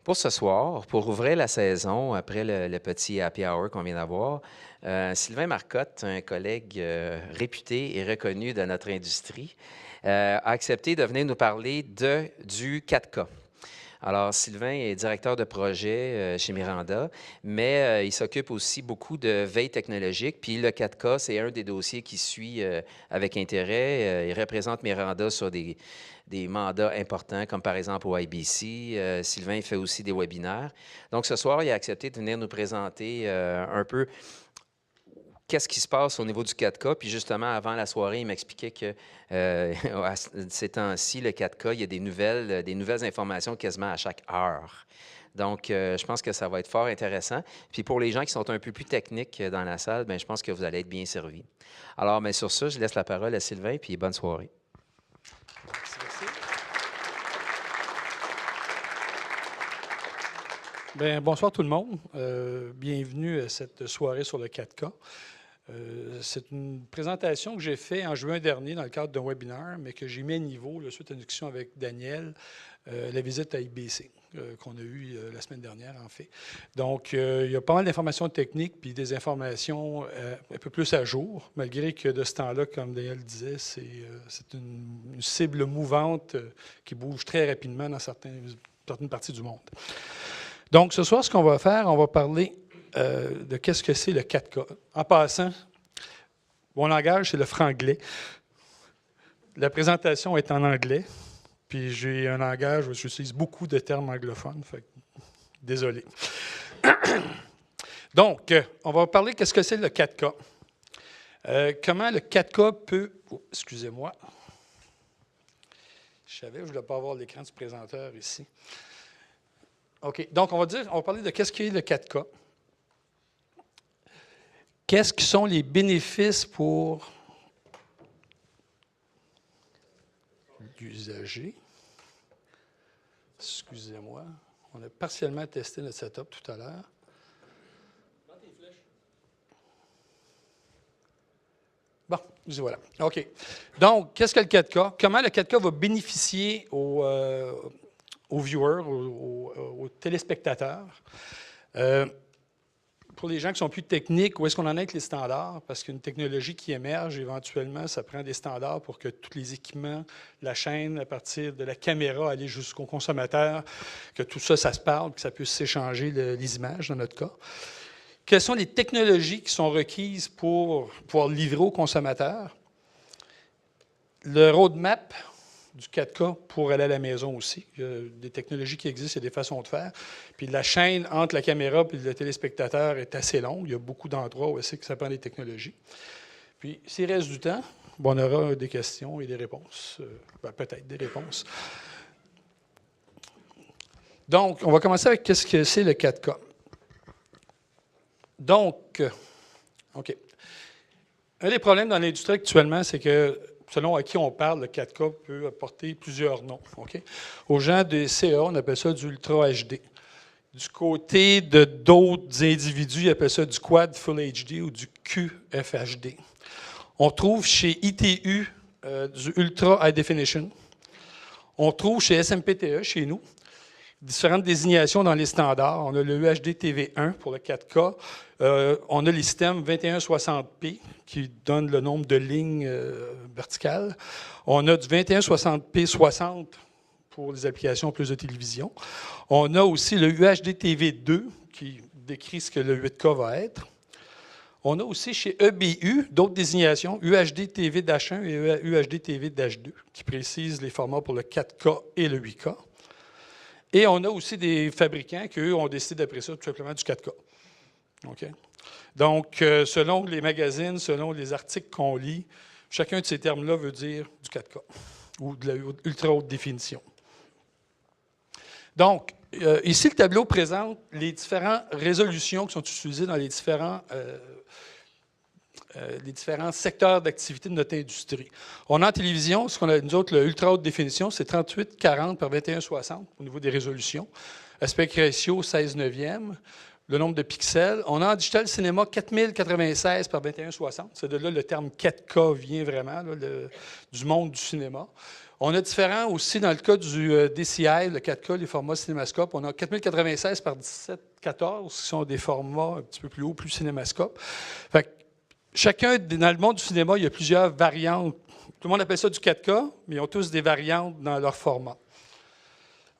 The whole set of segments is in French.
Pour ce soir, pour ouvrir la saison après le petit happy hour qu'on vient d'avoir, Sylvain Marcotte, un collègue réputé et reconnu de notre industrie, a accepté de venir nous parler du 4K. Alors, Sylvain est directeur de projet chez Miranda, mais il s'occupe aussi beaucoup de veille technologique. Puis le 4K, c'est un des dossiers qui suit avec intérêt. Il représente Miranda sur des mandats importants, comme par exemple au IBC. Sylvain fait aussi des webinaires. Donc, ce soir, il a accepté de venir nous présenter un peu qu'est-ce qui se passe au niveau du 4K. Puis justement, avant la soirée, il m'expliquait que ces temps-ci, le 4K, il y a des nouvelles informations quasiment à chaque heure. Donc, je pense que ça va être fort intéressant. Puis pour les gens qui sont un peu plus techniques dans la salle, bien, je pense que vous allez être bien servis. Alors, mais sur ça, je laisse la parole à Sylvain, puis bonne soirée. Merci. Bien, bonsoir tout le monde. Bienvenue à cette soirée sur le 4K. C'est une présentation que j'ai faite en juin dernier dans le cadre d'un webinaire, mais que j'ai mis à niveau suite à une discussion avec Daniel, la visite à IBC qu'on a eue la semaine dernière, en fait. Donc, il y a pas mal d'informations techniques puis des informations un peu plus à jour, malgré que de ce temps-là, comme Daniel disait, c'est une cible mouvante qui bouge très rapidement dans certaines parties du monde. Donc, ce soir, ce qu'on va faire, on va parler de qu'est-ce que c'est le 4K. En passant, mon langage, c'est le franglais. La présentation est en anglais, puis j'ai un langage où j'utilise beaucoup de termes anglophones, fait que, désolé. Donc, on va parler qu'est-ce que c'est le 4K. Comment le 4K peut... Oh, excusez-moi. Je savais que je ne voulais pas avoir l'écran du présenteur ici. OK, donc on va parler de qu'est-ce qu'est le 4K. Qu'est-ce qui sont les bénéfices pour l'usager? Excusez-moi, on a partiellement testé notre setup tout à l'heure. Bon, voilà. OK. Donc, qu'est-ce que le 4K? Comment le 4K va bénéficier aux viewers, aux téléspectateurs? Pour les gens qui sont plus techniques, où est-ce qu'on en est avec les standards? Parce qu'une technologie qui émerge, éventuellement, ça prend des standards pour que tous les équipements, la chaîne, à partir de la caméra, aller jusqu'au consommateur, que tout ça, ça se parle, que ça puisse s'échanger les images, dans notre cas. Quelles sont les technologies qui sont requises pour pouvoir livrer au consommateur? Le roadmap du 4K pour aller à la maison aussi. Il y a des technologies qui existent, il y a des façons de faire. Puis la chaîne entre la caméra et le téléspectateur est assez longue. Il y a beaucoup d'endroits où c'est que ça prend des technologies. Puis, s'il reste du temps, on aura des questions et des réponses. Peut-être des réponses. Donc, on va commencer avec qu'est-ce que c'est le 4K. Donc, OK. Un des problèmes dans l'industrie actuellement, c'est que selon à qui on parle, le 4K peut apporter plusieurs noms. Okay? Aux gens des CA, on appelle ça du Ultra HD. Du côté de d'autres individus, ils appellent ça du Quad Full HD ou du QFHD. On trouve chez ITU du Ultra High Definition. On trouve chez SMPTE, chez nous, différentes désignations dans les standards. On a le UHD TV1 pour le 4K. On a les systèmes 2160p qui donnent le nombre de lignes verticales. On a du 2160p 60 pour les applications plus de télévision. On a aussi le UHD TV2 qui décrit ce que le 8K va être. On a aussi chez EBU d'autres désignations, UHD TV-1 et UHD TV-2 qui précisent les formats pour le 4K et le 8K. Et on a aussi des fabricants qui, eux, ont décidé d'après ça tout simplement du 4K. Okay? Donc, selon les magazines, selon les articles qu'on lit, chacun de ces termes-là veut dire du 4K ou de la ultra haute définition. Donc, ici, le tableau présente les différentes résolutions qui sont utilisées dans les différents secteurs d'activité de notre industrie. On a en télévision, ce qu'on a, nous autres, le ultra haute définition, c'est 3840 par 2160 au niveau des résolutions. Aspect ratio 16/9. le nombre de pixels. On a en digital cinéma 4096 par 2160. C'est de là le terme 4K vient vraiment là, du monde du cinéma. On a différents aussi dans le cas du DCI, le 4K, les formats cinémascope. On a 4096 par 1714 qui sont des formats un petit peu plus hauts, plus cinémascope. Fait que chacun, dans le monde du cinéma, il y a plusieurs variantes. Tout le monde appelle ça du 4K, mais ils ont tous des variantes dans leur format.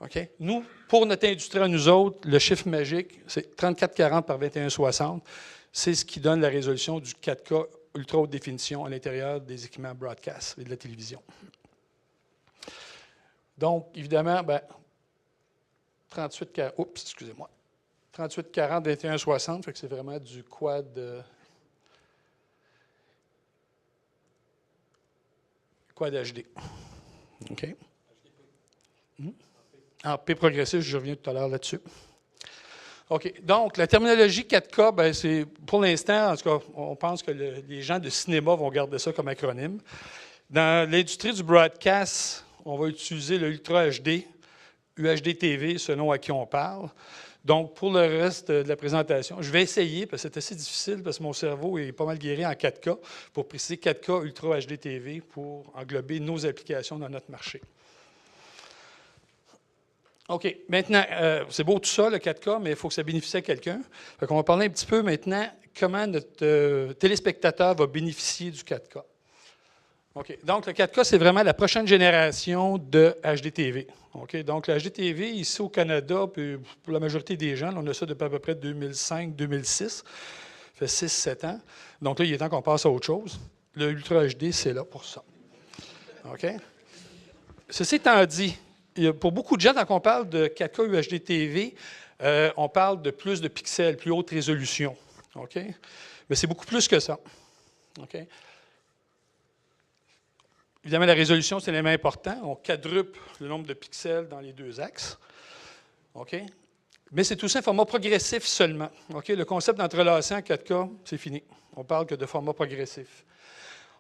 Okay? Nous, pour notre industrie à nous autres, le chiffre magique, c'est 3440 par 2160. C'est ce qui donne la résolution du 4K ultra haute définition à l'intérieur des équipements broadcast et de la télévision. Donc, évidemment, 3840, 2160, fait que c'est vraiment du quad HD. OK? En P progressif, je reviens tout à l'heure là-dessus. OK. Donc, la terminologie 4K, c'est pour l'instant, en tout cas, on pense que les gens de cinéma vont garder ça comme acronyme. Dans l'industrie du broadcast, on va utiliser le Ultra HD, UHD TV, selon à qui on parle. Donc, pour le reste de la présentation, je vais essayer, parce que c'est assez difficile, parce que mon cerveau est pas mal guéri en 4K, pour préciser 4K Ultra HD TV pour englober nos applications dans notre marché. OK. Maintenant, c'est beau tout ça, le 4K, mais il faut que ça bénéficie à quelqu'un. On va parler un petit peu maintenant comment notre téléspectateur va bénéficier du 4K. OK. Donc, le 4K, c'est vraiment la prochaine génération de HDTV. OK. Donc, le HDTV, ici au Canada, puis pour la majorité des gens, on a ça depuis à peu près 2005-2006. Ça fait 6-7 ans. Donc là, il est temps qu'on passe à autre chose. Le Ultra HD, c'est là pour ça. OK. Ceci étant dit, pour beaucoup de gens, quand on parle de 4K UHD TV, on parle de plus de pixels, plus haute résolution. OK? Mais c'est beaucoup plus que ça. OK? Évidemment, la résolution, c'est l'élément important. On quadruple le nombre de pixels dans les deux axes. OK? Mais c'est aussi un format progressif seulement. OK? Le concept d'entrelacé en 4K, c'est fini. On parle que de format progressif.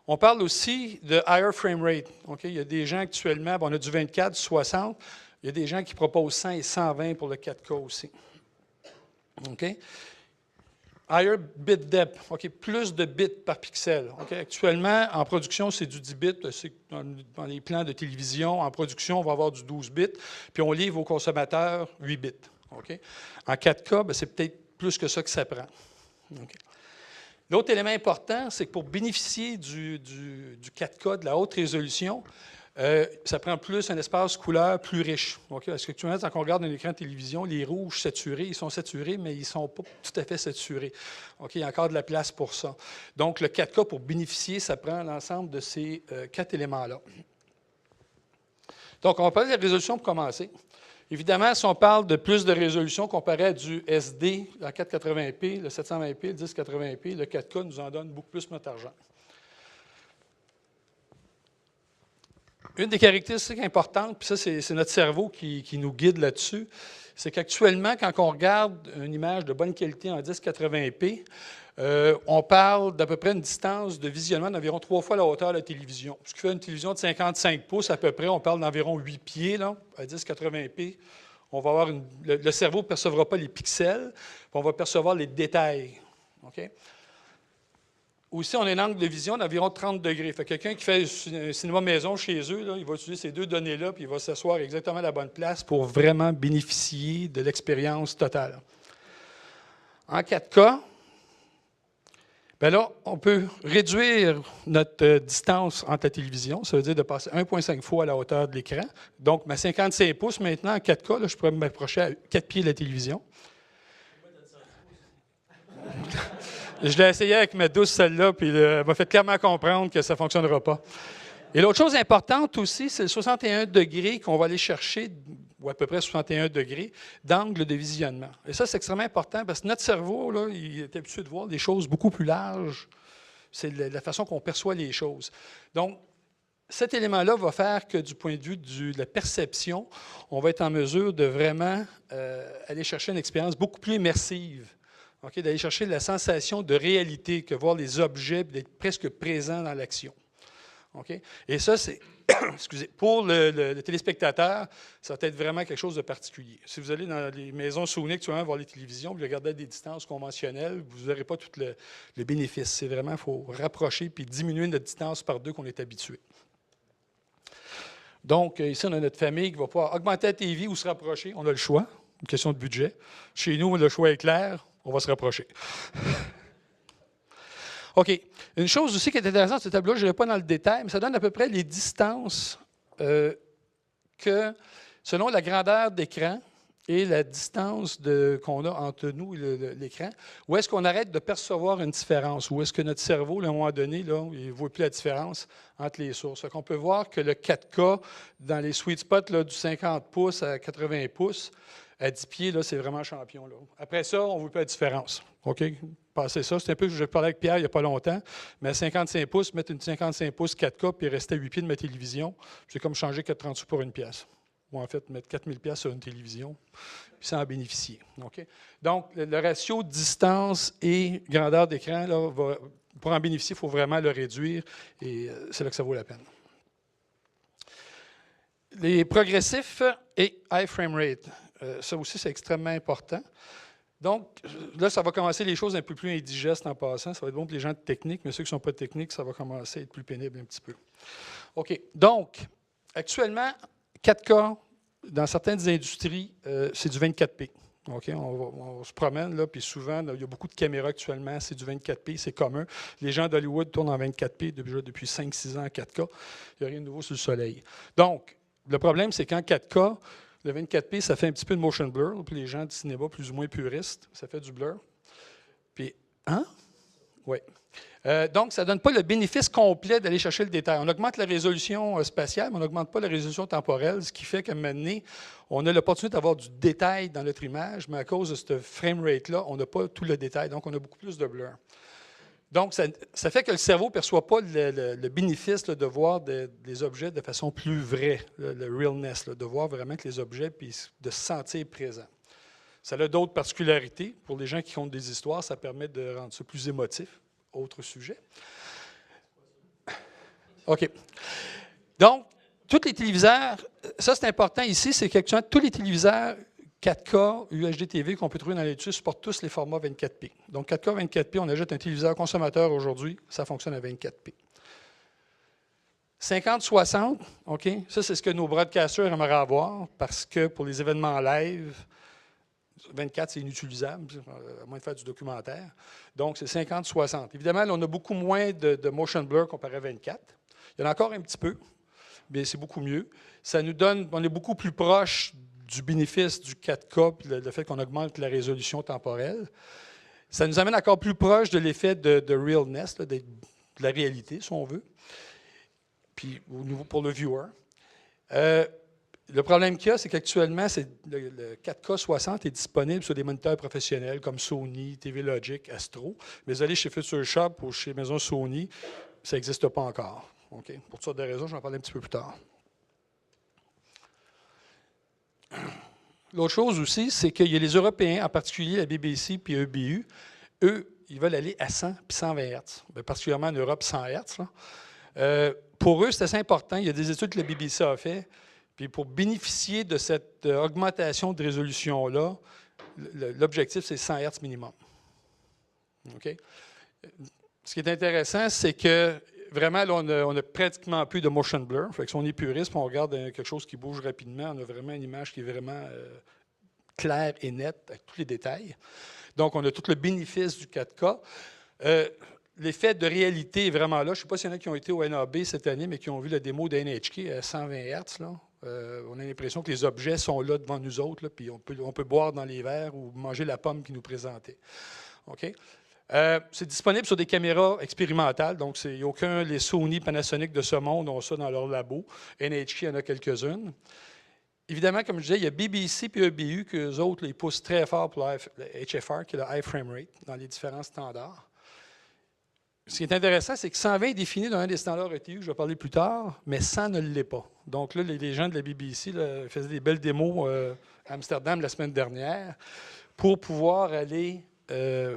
On parle aussi de higher frame rate. Okay? Il y a des gens actuellement, on a du 24, du 60. Il y a des gens qui proposent 100 et 120 pour le 4K aussi. Okay? Higher bit depth, okay? Plus de bits par pixel. Okay? Actuellement, en production, c'est du 10 bits. Dans les plans de télévision, en production, on va avoir du 12 bits. Puis on livre aux consommateurs 8 bits. Okay? En 4K, c'est peut-être plus que ça que ça prend. Okay? L'autre élément important, c'est que pour bénéficier du 4K, de la haute résolution, ça prend plus un espace couleur plus riche. Okay? Parce qu'actuellement, quand on regarde un écran de télévision, les rouges saturés, ils sont saturés, mais ils ne sont pas tout à fait saturés. Okay? Il y a encore de la place pour ça. Donc, le 4K, pour bénéficier, ça prend l'ensemble de ces 4 éléments-là. Donc, on va parler de la résolution pour commencer. Évidemment, si on parle de plus de résolution comparé à du SD, la 480p, le 720p, le 1080p, le 4K nous en donne beaucoup plus notre argent. Une des caractéristiques importantes, puis ça, c'est notre cerveau qui nous guide là-dessus, c'est qu'actuellement, quand on regarde une image de bonne qualité en 1080p, on parle d'à peu près une distance de visionnement d'environ 3 fois la hauteur de la télévision. Ce qui fait une télévision de 55 pouces à peu près, on parle d'environ 8 pieds là, à 1080p. On va avoir le cerveau ne percevra pas les pixels, on va percevoir les détails. Okay? Aussi, on a un angle de vision d'environ 30 degrés. Fait que quelqu'un qui fait un cinéma maison chez eux, là, il va utiliser ces deux données-là, puis il va s'asseoir exactement à la bonne place pour vraiment bénéficier de l'expérience totale. En 4K, bien là, on peut réduire notre distance entre la télévision. Ça veut dire de passer 1,5 fois à la hauteur de l'écran. Donc, ma 55 pouces maintenant, en 4K, là, je pourrais m'approcher à 4 pieds de la télévision. Je l'ai essayé avec ma douce, celle-là, puis elle m'a fait clairement comprendre que ça ne fonctionnera pas. Et l'autre chose importante aussi, c'est le 61 degrés qu'on va aller chercher, ou à peu près 61 degrés, d'angle de visionnement. Et ça, c'est extrêmement important parce que notre cerveau, là, il est habitué de voir des choses beaucoup plus larges. C'est la façon qu'on perçoit les choses. Donc, cet élément-là va faire que du point de vue de la perception, on va être en mesure de vraiment aller chercher une expérience beaucoup plus immersive. Okay, d'aller chercher la sensation de réalité, que voir les objets, d'être presque présent dans l'action. OK? Et ça, c'est, excusez, pour le téléspectateur, ça va être vraiment quelque chose de particulier. Si vous allez dans les maisons Sony actuellement voir les télévisions, vous regardez à des distances conventionnelles, vous n'aurez pas tout le bénéfice. C'est vraiment, il faut rapprocher puis diminuer notre distance par deux qu'on est habitué. Donc, ici, on a notre famille qui va pouvoir augmenter la TV ou se rapprocher. On a le choix, une question de budget. Chez nous, le choix est clair, on va se rapprocher. OK. Une chose aussi qui est intéressante, ce tableau, je n'irai pas dans le détail, mais ça donne à peu près les distances que, selon la grandeur d'écran et la distance qu'on a entre nous et l'écran, où est-ce qu'on arrête de percevoir une différence, où est-ce que notre cerveau, à un moment donné, là, il ne voit plus la différence entre les sources. Donc, on peut voir que le 4K, dans les sweet spots là, du 50 pouces à 80 pouces, à 10 pieds, là, c'est vraiment champion. Là. Après ça, on ne voit pas la différence. OK? Passez ça. C'est un peu que je parlais avec Pierre il n'y a pas longtemps. Mais à 55 pouces, mettre une 55 pouces 4K puis rester à 8 pieds de ma télévision, c'est comme changer 4,30 sous pour une pièce. Ou en fait, mettre 4 000 pièces sur une télévision, puis ça en bénéficier. OK? Donc, le ratio distance et grandeur d'écran, là, pour en bénéficier, il faut vraiment le réduire et c'est là que ça vaut la peine. Les progressifs et high frame rate. Ça aussi, c'est extrêmement important. Donc, là, ça va commencer les choses un peu plus indigestes en passant. Ça va être bon pour les gens de technique, mais ceux qui ne sont pas techniques, ça va commencer à être plus pénible un petit peu. OK. Donc, actuellement, 4K, dans certaines industries, c'est du 24p. OK? On se promène, là, puis souvent, là, il y a beaucoup de caméras actuellement, c'est du 24p, c'est commun. Les gens d'Hollywood tournent en 24p depuis 5-6 ans en 4K. Il n'y a rien de nouveau sur le soleil. Donc, le problème, c'est qu'en 4K, le 24p, ça fait un petit peu de motion blur. Puis les gens du cinéma plus ou moins puristes, ça fait du blur. Puis, hein? Oui. Donc, ça ne donne pas le bénéfice complet d'aller chercher le détail. On augmente la résolution spatiale, mais on n'augmente pas la résolution temporelle, ce qui fait qu'à un moment donné, on a l'opportunité d'avoir du détail dans notre image, mais à cause de ce frame rate-là, on n'a pas tout le détail. Donc, on a beaucoup plus de blur. Donc, ça fait que le cerveau ne perçoit pas le bénéfice là, de voir des objets de façon plus vraie, le realness, là, de voir vraiment que les objets, puis de se sentir présent. Ça a d'autres particularités. Pour les gens qui comptent des histoires, ça permet de rendre ça plus émotif. Autre sujet. OK. Donc, tous les téléviseurs, ça c'est important ici, c'est qu'actuellement, tous les téléviseurs 4K, UHD TV qu'on peut trouver dans l'industrie supportent tous les formats 24p. Donc, 4K, 24p, on ajoute un téléviseur consommateur aujourd'hui, ça fonctionne à 24p. 50-60, OK, ça c'est ce que nos broadcasters aimeraient avoir parce que pour les événements live, 24, c'est inutilisable, à moins de faire du documentaire. Donc, c'est 50-60. Évidemment, là, on a beaucoup moins de motion blur comparé à 24. Il y en a encore un petit peu, mais c'est beaucoup mieux. Ça nous donne, on est beaucoup plus proche du bénéfice du 4K, puis le fait qu'on augmente la résolution temporelle. Ça nous amène encore plus proche de l'effet de realness, là, de la réalité, si on veut, puis au niveau pour le viewer. Le problème qu'il y a, c'est qu'actuellement, le 4K 60 est disponible sur des moniteurs professionnels comme Sony, TV Logic, Astro. Mais vous allez chez Future Shop ou chez Maison Sony, ça n'existe pas encore. Okay? Pour toutes sortes de raisons, je vais en parler un petit peu plus tard. L'autre chose aussi, c'est qu'il y a les Européens, en particulier la BBC puis EBU, eux, ils veulent aller à 100 puis 120 Hz. Bien, particulièrement en Europe, 100 Hz. Pour eux, c'est assez important. Il y a des études que la BBC a fait. Puis pour bénéficier de cette augmentation de résolution-là, l'objectif, c'est 100 Hz minimum. OK? Ce qui est intéressant, c'est que vraiment, là, on a pratiquement plus de motion blur. Fait que si on est puriste, puis on regarde quelque chose qui bouge rapidement, on a vraiment une image qui est vraiment claire et nette, avec tous les détails. Donc, on a tout le bénéfice du 4K. L'effet de réalité est vraiment là. Je ne sais pas s'il y en a qui ont été au NAB cette année, mais qui ont vu la démo de NHK à 120 Hz. Là. On a l'impression que les objets sont là devant nous autres, là, puis on peut boire dans les verres ou manger la pomme qu'ils nous présentaient. OK? C'est disponible sur des caméras expérimentales, donc il n'y a aucun, les Sony, Panasonic de ce monde ont ça dans leur labo. NHK en a quelques-unes. Évidemment, comme je disais, il y a BBC et EBU qu'eux autres, ils poussent très fort pour le HFR, qui est le High Frame Rate, dans les différents standards. Ce qui est intéressant, c'est que 120 est défini dans un des standards ETU que je vais parler plus tard, mais 100 ne l'est pas. Donc là, les gens de la BBC faisaient des belles démos à Amsterdam la semaine dernière pour pouvoir aller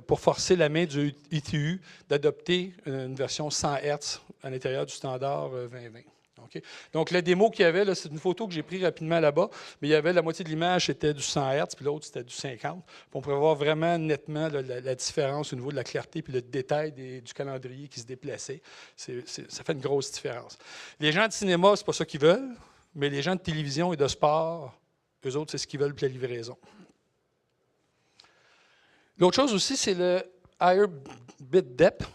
pour forcer la main du ITU d'adopter une version 100 Hz à l'intérieur du standard 2020. Okay? Donc, la démo qu'il y avait, c'est une photo que j'ai prise rapidement là-bas, mais il y avait la moitié de l'image, c'était du 100 Hz, puis l'autre, c'était du 50. Puis on pouvait voir vraiment nettement la différence au niveau de la clarté puis le détail du calendrier qui se déplaçait. Ça fait une grosse différence. Les gens de cinéma, c'est pas ça qu'ils veulent, mais les gens de télévision et de sport, eux autres, c'est ce qu'ils veulent pour la livraison. L'autre chose aussi, c'est le higher bit depth.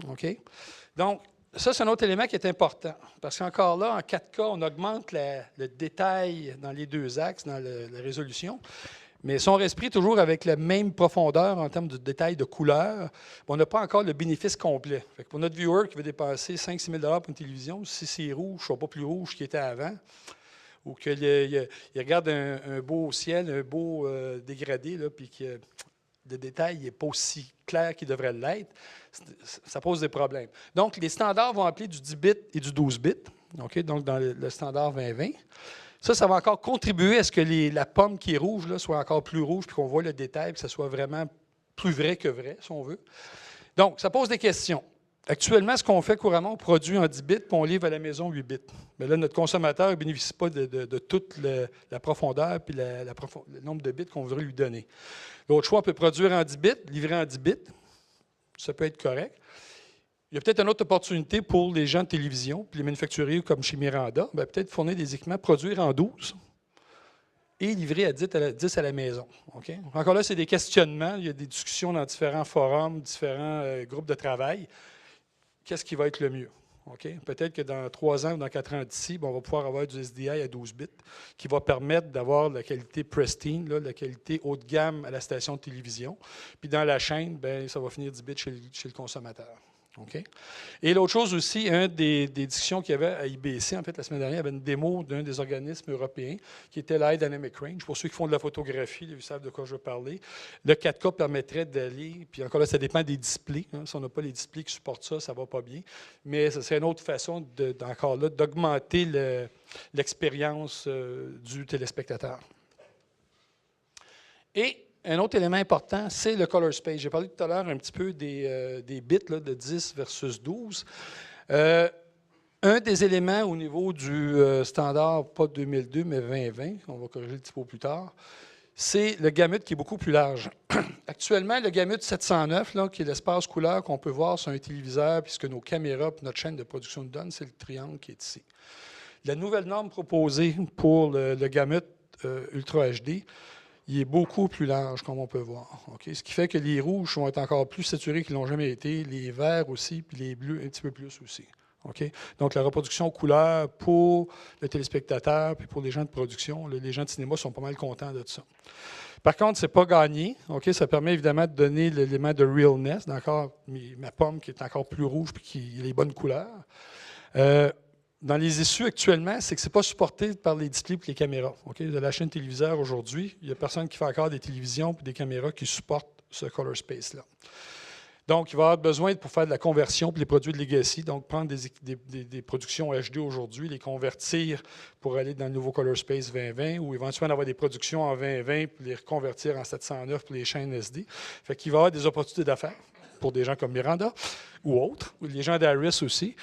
Okay? Donc, ça, c'est un autre élément qui est important. Parce qu'encore là, en 4K, on augmente le détail dans les deux axes, dans la résolution. Mais si on reste pris toujours avec la même profondeur en termes de détail de couleur, on n'a pas encore le bénéfice complet. Fait que pour notre viewer qui veut dépenser 5-6 000 pour une télévision, si c'est rouge, ce ne soit pas plus rouge qu'il était avant, ou qu'il regarde un beau ciel, un beau dégradé, là, puis que le détail n'est pas aussi clair qu'il devrait l'être, ça pose des problèmes. Donc, les standards vont appeler du 10 bits et du 12 bits, okay? Donc dans le standard 2020. Ça va encore contribuer à ce que la pomme qui est rouge là, soit encore plus rouge, puis qu'on voit le détail, que ça soit vraiment plus vrai que vrai, si on veut. Donc, ça pose des questions. Actuellement, ce qu'on fait couramment, on produit en 10 bits, puis on livre à la maison 8 bits. Mais là, notre consommateur ne bénéficie pas de toute la profondeur puis le nombre de bits qu'on voudrait lui donner. L'autre choix, on peut produire en 10 bits, livrer en 10 bits. Ça peut être correct. Il y a peut-être une autre opportunité pour les gens de télévision, puis les manufacturiers comme chez Miranda, peut-être fournir des équipements, produire en 12 et livrer à 10 à la maison. Okay? Encore là, c'est des questionnements. Il y a des discussions dans différents forums, différents groupes de travail. Qu'est-ce qui va être le mieux? Okay? Peut-être que dans 3 ans ou dans 4 ans d'ici, on va pouvoir avoir du SDI à 12 bits qui va permettre d'avoir la qualité pristine, la qualité haut de gamme à la station de télévision. Puis dans la chaîne, ça va finir 10 bits chez le consommateur. Okay? Et l'autre chose aussi, une des discussions qu'il y avait à IBC, en fait, la semaine dernière, il y avait une démo d'un des organismes européens qui était l'High Dynamic Range. Pour ceux qui font de la photographie, ils savent de quoi je veux parler. Le 4K permettrait d'aller, puis encore là, ça dépend des displays. Hein. Si on n'a pas les displays qui supportent ça, ça ne va pas bien. Mais ce serait une autre façon, encore là, d'augmenter l'expérience du téléspectateur. Et un autre élément important, c'est le color space. J'ai parlé tout à l'heure un petit peu des bits là, de 10 versus 12. Un des éléments au niveau du standard, pas 2002, mais 2020, on va corriger un petit peu plus tard, c'est le gamut qui est beaucoup plus large. Actuellement, le gamut 709, là, qui est l'espace couleur qu'on peut voir sur un téléviseur, puisque nos caméras et notre chaîne de production nous donnent, c'est le triangle qui est ici. La nouvelle norme proposée pour le gamut Ultra HD, il est beaucoup plus large, comme on peut voir. Okay? Ce qui fait que les rouges vont être encore plus saturés qu'ils n'ont jamais été, les verts aussi, puis les bleus un petit peu plus aussi. Okay? Donc, la reproduction couleur pour le téléspectateur puis pour les gens de production, les gens de cinéma sont pas mal contents de ça. Par contre, ce n'est pas gagné. Okay? Ça permet évidemment de donner l'élément de realness, d'encore ma pomme qui est encore plus rouge puis qui a les bonnes couleurs. Dans les issues actuellement, c'est que ce n'est pas supporté par les displays et les caméras. Okay? De la chaîne téléviseur aujourd'hui, il n'y a personne qui fait encore des télévisions et des caméras qui supportent ce color space-là. Donc, il va y avoir besoin pour faire de la conversion pour les produits de Legacy, donc prendre des productions HD aujourd'hui, les convertir pour aller dans le nouveau Color Space 2020 ou éventuellement avoir des productions en 2020 pour les reconvertir en 709 pour les chaînes SD. Fait qu'il va y avoir des opportunités d'affaires pour des gens comme Miranda ou autres, ou les gens d'Aris aussi.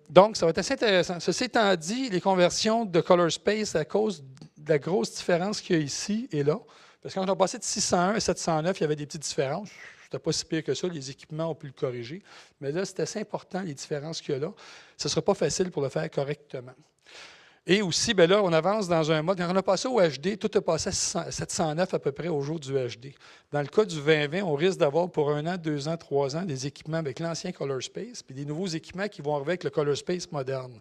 Donc, ça va être assez intéressant. Ceci étant dit, les conversions de Color Space, à cause de la grosse différence qu'il y a ici et là, parce que quand on a passé de 601 à 709, il y avait des petites différences. C'était pas si pire que ça, les équipements ont pu le corriger. Mais là, c'est assez important, les différences qu'il y a là. Ce ne sera pas facile pour le faire correctement. Et aussi, bien là, on avance dans un mode. Quand on a passé au HD, tout a passé à 709 à peu près au jour du HD. Dans le cas du 2020, on risque d'avoir pour 1 an, 2 ans, 3 ans des équipements avec l'ancien Color Space, puis des nouveaux équipements qui vont arriver avec le Color Space moderne.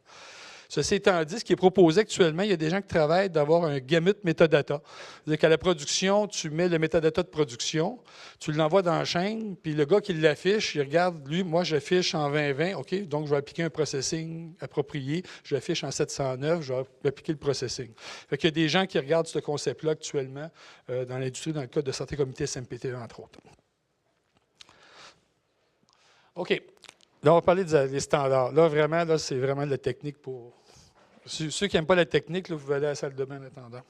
Ceci étant dit, ce qui est proposé actuellement, il y a des gens qui travaillent d'avoir un gamut metadata. C'est-à-dire qu'à la production, tu mets le metadata de production, tu l'envoies dans la chaîne, puis le gars qui l'affiche, il regarde, lui, moi j'affiche en 2020, OK, donc je vais appliquer un processing approprié, j'affiche en 709, je vais appliquer le processing. Fait qu'il y a des gens qui regardent ce concept-là actuellement dans l'industrie, dans le cadre de Santé Comité SMPTE, entre autres. OK. Là, on va parler des standards. Là, vraiment, là, c'est vraiment de la technique pour... Ceux qui n'aiment pas la technique, là, vous allez à la salle de bain en attendant.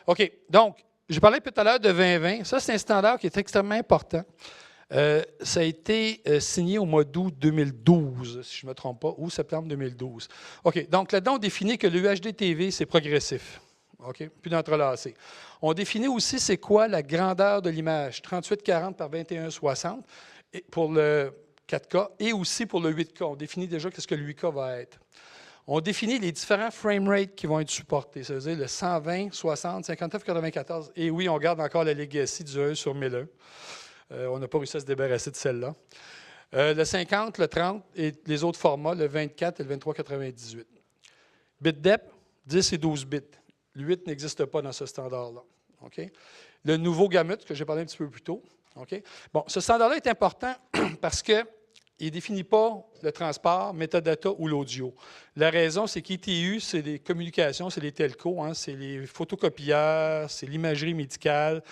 OK. Donc, j'ai parlé tout à l'heure de 2020. Ça, c'est un standard qui est extrêmement important. Ça a été signé au mois d'août 2012, si je ne me trompe pas, ou septembre 2012. OK, donc là-dedans, on définit que le UHD-TV, c'est progressif. OK, plus d'entrelacés. On définit aussi c'est quoi la grandeur de l'image, 3840 par 2160 pour le 4K et aussi pour le 8K. On définit déjà ce que le 8K va être. On définit les différents frame rates qui vont être supportés, c'est-à-dire le 120, 60, 59, 94. Et oui, on garde encore la legacy du 1 sur 1001. On n'a pas réussi à se débarrasser de celle-là. Le 50, le 30 et les autres formats, le 24 et le 2398. Bit depth, 10 et 12 bits. Le 8 n'existe pas dans ce standard-là. Okay? Le nouveau gamut, que j'ai parlé un petit peu plus tôt. Okay? Bon, ce standard-là est important parce qu'il ne définit pas le transport, métadata ou l'audio. La raison, c'est qu'ITU, c'est les communications, c'est les telcos, hein, c'est les photocopieurs, c'est l'imagerie médicale.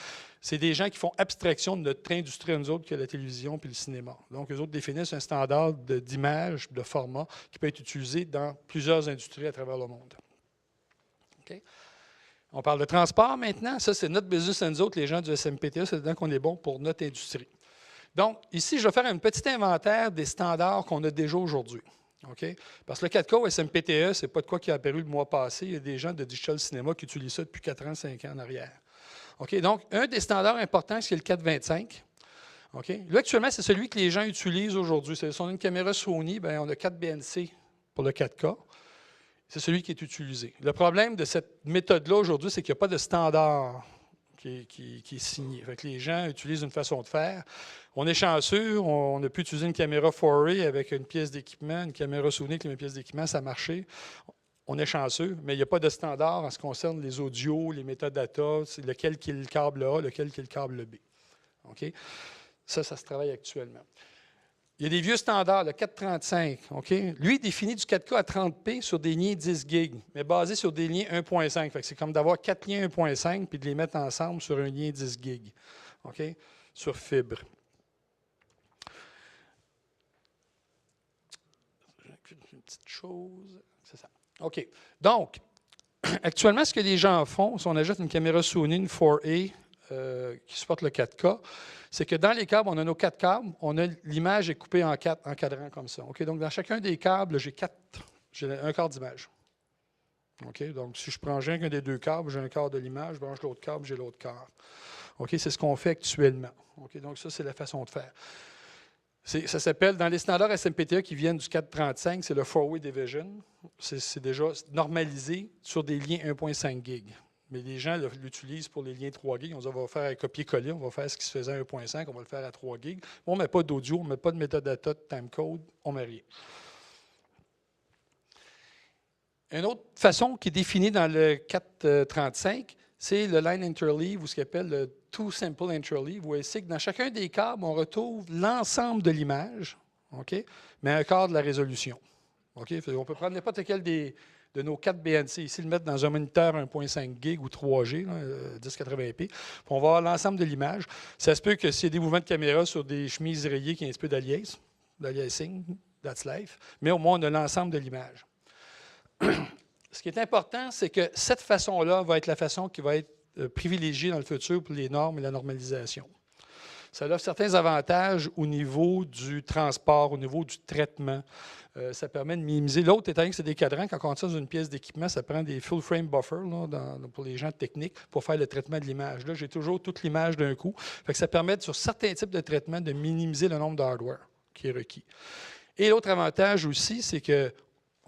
C'est des gens qui font abstraction de notre industrie, nous autres, que la télévision puis le cinéma. Donc, eux autres définissent un standard d'image, de format, qui peut être utilisé dans plusieurs industries à travers le monde. Okay? On parle de transport maintenant. Ça, c'est notre business and nous autres, les gens du SMPTE, c'est dedans qu'on est bon pour notre industrie. Donc, ici, je vais faire un petit inventaire des standards qu'on a déjà aujourd'hui. Okay? Parce que le 4K au SMPTE, ce n'est pas de quoi qui a apparu le mois passé. Il y a des gens de Digital Cinema qui utilisent ça depuis 4 ans, 5 ans en arrière. Okay? Donc, un des standards importants, c'est le 425. Okay? Là, actuellement, c'est celui que les gens utilisent aujourd'hui. Si on a une caméra Sony, bien, on a 4 BNC pour le 4K. C'est celui qui est utilisé. Le problème de cette méthode-là aujourd'hui, c'est qu'il n'y a pas de standard qui est signé. Fait que les gens utilisent une façon de faire. On est chanceux, on a pu utiliser une caméra 4A avec une pièce d'équipement, une caméra Sony avec une pièce d'équipement, ça a marché. On est chanceux, mais il n'y a pas de standard en ce qui concerne les audios, les métadatas, c'est lequel qui est le câble A, lequel qui est le câble B. Okay? Ça se travaille actuellement. Il y a des vieux standards, le 435. Okay? Lui, il définit du 4K à 30p sur des liens 10 gigs, mais basé sur des liens 1.5. C'est comme d'avoir 4 liens 1.5 puis de les mettre ensemble sur un lien 10 gigs, okay? Sur fibre. Une petite chose, c'est ça. OK. Donc, actuellement, ce que les gens font, si on ajoute une caméra Sony, une 4A, qui supporte le 4K, c'est que dans les câbles, on a nos 4 câbles, l'image est coupée en 4 en cadrant comme ça. Okay? Donc, dans chacun des câbles, j'ai un quart d'image. Okay? Donc, si je prends chacun des 2 câbles, j'ai un quart de l'image, je branche l'autre câble, j'ai l'autre quart. Okay? C'est ce qu'on fait actuellement. Okay? Donc, ça, c'est la façon de faire. Ça s'appelle, dans les standards SMPTE qui viennent du 435, c'est le 4-way division. C'est déjà normalisé sur des liens 1.5 gig. Mais les gens l'utilisent pour les liens 3 gigs. On va faire un copier-coller, on va faire ce qui se faisait à 1.5, on va le faire à 3 gigs. On ne met pas d'audio, on ne met pas de metadata, de timecode, on ne met rien. Une autre façon qui est définie dans le 435, c'est le line interleave, ou ce qu'on appelle le Too Simple Interleave, où c'est que dans chacun des câbles, on retrouve l'ensemble de l'image, okay, mais un quart de la résolution. Okay? On peut prendre n'importe quel de nos 4 BNC ici, le mettre dans un moniteur 1.5 gig ou 3G, 1080p, puis on va avoir l'ensemble de l'image. Ça se peut que s'il y a des mouvements de caméra sur des chemises rayées qui ont un petit peu d'aliasing, that's life, mais au moins on a l'ensemble de l'image. Ce qui est important, c'est que cette façon-là va être la façon qui va être privilégiée dans le futur pour les normes et la normalisation. Ça offre certains avantages au niveau du transport, au niveau du traitement. Ça permet de minimiser. L'autre, étant donné que c'est des cadrans, quand on tire dans une pièce d'équipement, ça prend des full frame buffers là, pour les gens techniques pour faire le traitement de l'image. Là, j'ai toujours toute l'image d'un coup. Fait que ça permet, sur certains types de traitements, de minimiser le nombre de hardware qui est requis. Et l'autre avantage aussi, c'est que,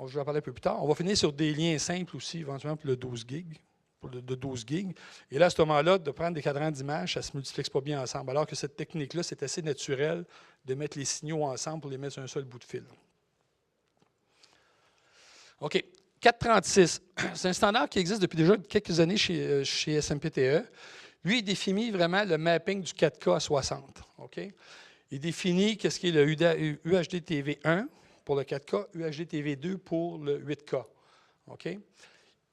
je vais en parler un peu plus tard, on va finir sur des liens simples aussi, éventuellement pour le 12 gigs. De 12 gigs. Et là, à ce moment-là, de prendre des cadrans d'image, ça ne se multiplexe pas bien ensemble. Alors que cette technique-là, c'est assez naturel de mettre les signaux ensemble pour les mettre sur un seul bout de fil. OK. 436. C'est un standard qui existe depuis déjà quelques années chez SMPTE. Lui, il définit vraiment le mapping du 4K à 60. OK? Il définit qu'est-ce qui est le UHD-TV1 pour le 4K, UHD-TV2 pour le 8K. OK?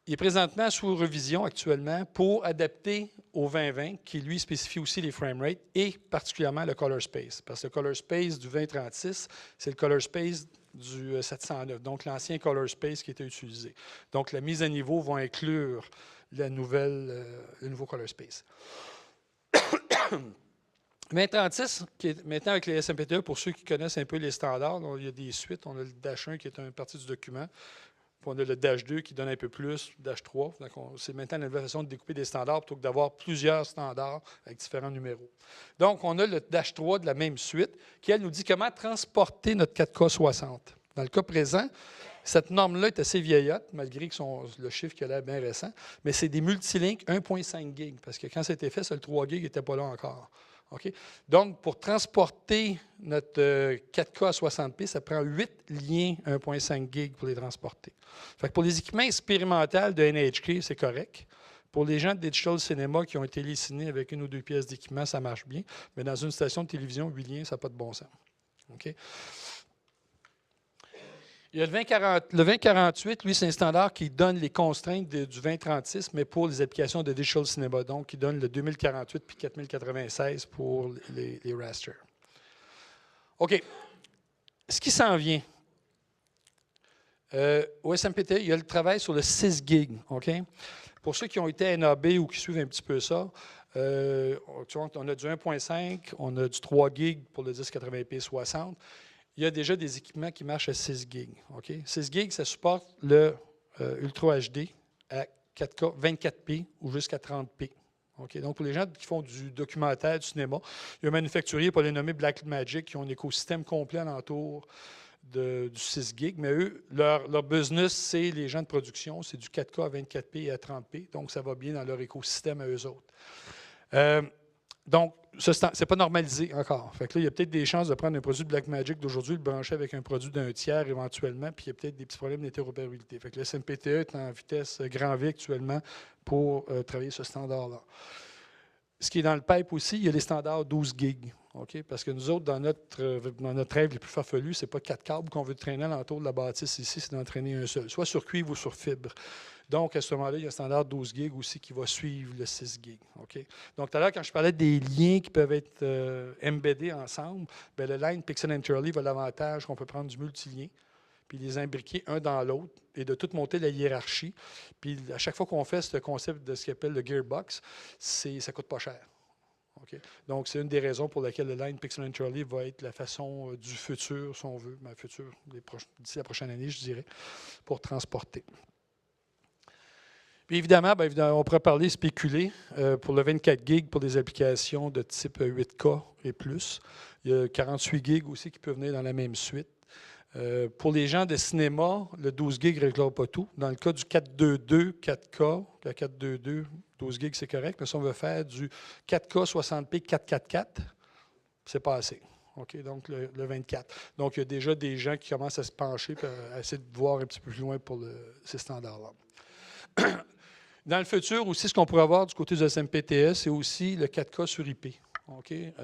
Il est présentement sous revision actuellement pour adapter au 2020, qui lui spécifie aussi les frame rates et particulièrement le color space. Parce que le color space du 2036, c'est le color space du 709, donc l'ancien Color Space qui était utilisé. Donc, la mise à niveau va inclure le nouveau Color Space. 2036, qui est maintenant avec les SMPTE, pour ceux qui connaissent un peu les standards, il y a des suites. On a le Dash 1 qui est une partie du document. Puis on a le Dash 2 qui donne un peu plus, Dash 3. C'est maintenant la nouvelle façon de découper des standards plutôt que d'avoir plusieurs standards avec différents numéros. Donc, on a le Dash 3 de la même suite qui, elle, nous dit comment transporter notre 4K60. Dans le cas présent, cette norme-là est assez vieillotte, malgré que le chiffre qui a l'air bien récent, mais c'est des multilinks 1.5 gig, parce que quand c'était fait, le 3 gig n'était pas là encore. Okay? Donc, pour transporter notre 4K à 60p, ça prend 8 liens 1.5 gig pour les transporter. Fait que pour les équipements expérimentaux de NHK, c'est correct. Pour les gens de Digital Cinema qui ont été dessinés avec une ou deux pièces d'équipement, ça marche bien. Mais dans une station de télévision, 8 liens, ça n'a pas de bon sens. Okay? Il y a le 2048, lui, c'est un standard qui donne les contraintes du 2036, mais pour les applications de Digital Cinema. Donc, il donne le 2048 puis 4096 pour les rasters. OK. Ce qui s'en vient. Au SMPTE, il y a le travail sur le 6 gig. OK? Pour ceux qui ont été NAB ou qui suivent un petit peu ça, on a du 1.5, on a du 3 gig pour le 1080p 60. Il y a déjà des équipements qui marchent à 6 gigs. Okay? 6 gigs, ça supporte le Ultra HD à 4K, 24p ou jusqu'à 30p. Okay? Donc, pour les gens qui font du documentaire, du cinéma, il y a un manufacturier, pour les nommer Blackmagic, qui ont un écosystème complet alentour du 6 gigs. Mais eux, leur business, c'est les gens de production, c'est du 4K à 24p et à 30p. Donc, ça va bien dans leur écosystème à eux autres. Donc, ce n'est pas normalisé encore. Fait que là, il y a peut-être des chances de prendre un produit de Blackmagic d'aujourd'hui, le brancher avec un produit d'un tiers éventuellement, puis il y a peut-être des petits problèmes d'interopérabilité. Fait que le SMPTE est en vitesse grand V actuellement pour travailler ce standard-là. Ce qui est dans le pipe aussi, il y a les standards 12 gigs. Okay? Parce que nous autres, dans notre rêve les plus farfelus, ce n'est pas 4 câbles qu'on veut traîner alentour de la bâtisse ici, c'est d'entraîner un seul, soit sur cuivre ou sur fibre. Donc, à ce moment-là, il y a un standard 12 gigs aussi qui va suivre le 6 gigs. Okay? Donc, tout à l'heure, quand je parlais des liens qui peuvent être embeddés ensemble, bien, le Line Pixel Interleave a l'avantage qu'on peut prendre du multilien, puis les imbriquer un dans l'autre et de tout monter la hiérarchie. Puis, à chaque fois qu'on fait ce concept de ce qu'on appelle le gearbox, ça ne coûte pas cher. Okay? Donc, c'est une des raisons pour lesquelles le Line Pixel Interleave va être la façon du futur, si on veut, d'ici la prochaine année, je dirais, pour transporter. Puis évidemment, on pourrait parler, spéculer, pour le 24 gigs pour des applications de type 8K et plus. Il y a 48 gigs aussi qui peuvent venir dans la même suite. Pour les gens de cinéma, le 12 gigs ne réglera pas tout. Dans le cas du 422 4K, la 422, 12 gigs, c'est correct. Mais si on veut faire du 4K 60p 444, c'est pas assez. Okay, donc, le 24. Donc, il y a déjà des gens qui commencent à se pencher et à essayer de voir un petit peu plus loin pour ces standards-là. Dans le futur, aussi, ce qu'on pourrait avoir du côté du SMPTE, c'est aussi le 4K sur IP. Okay?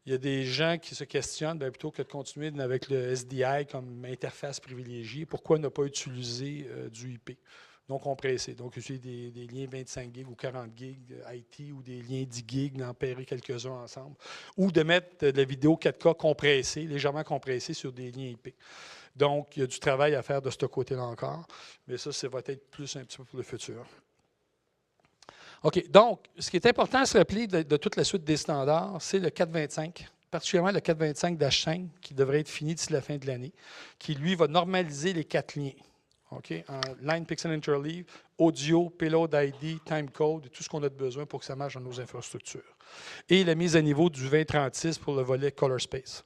Il y a des gens qui se questionnent, plutôt que de continuer avec le SDI comme interface privilégiée, pourquoi ne pas utiliser du IP non compressé? Donc, utiliser des liens 25 gigs ou 40 gigs IT ou des liens 10 gigs, d'en pairer quelques-uns ensemble. Ou de mettre de la vidéo 4K compressée, légèrement compressée sur des liens IP. Donc, il y a du travail à faire de ce côté-là encore, mais ça va être plus un petit peu pour le futur. OK, donc, ce qui est important à se rappeler de toute la suite des standards, c'est le 425, particulièrement le 425-5, qui devrait être fini d'ici la fin de l'année, qui, lui, va normaliser les 4 liens. Okay? En Line Pixel Interleave, audio, payload ID, timecode, tout ce qu'on a de besoin pour que ça marche dans nos infrastructures. Et la mise à niveau du 2036 pour le volet Color Space.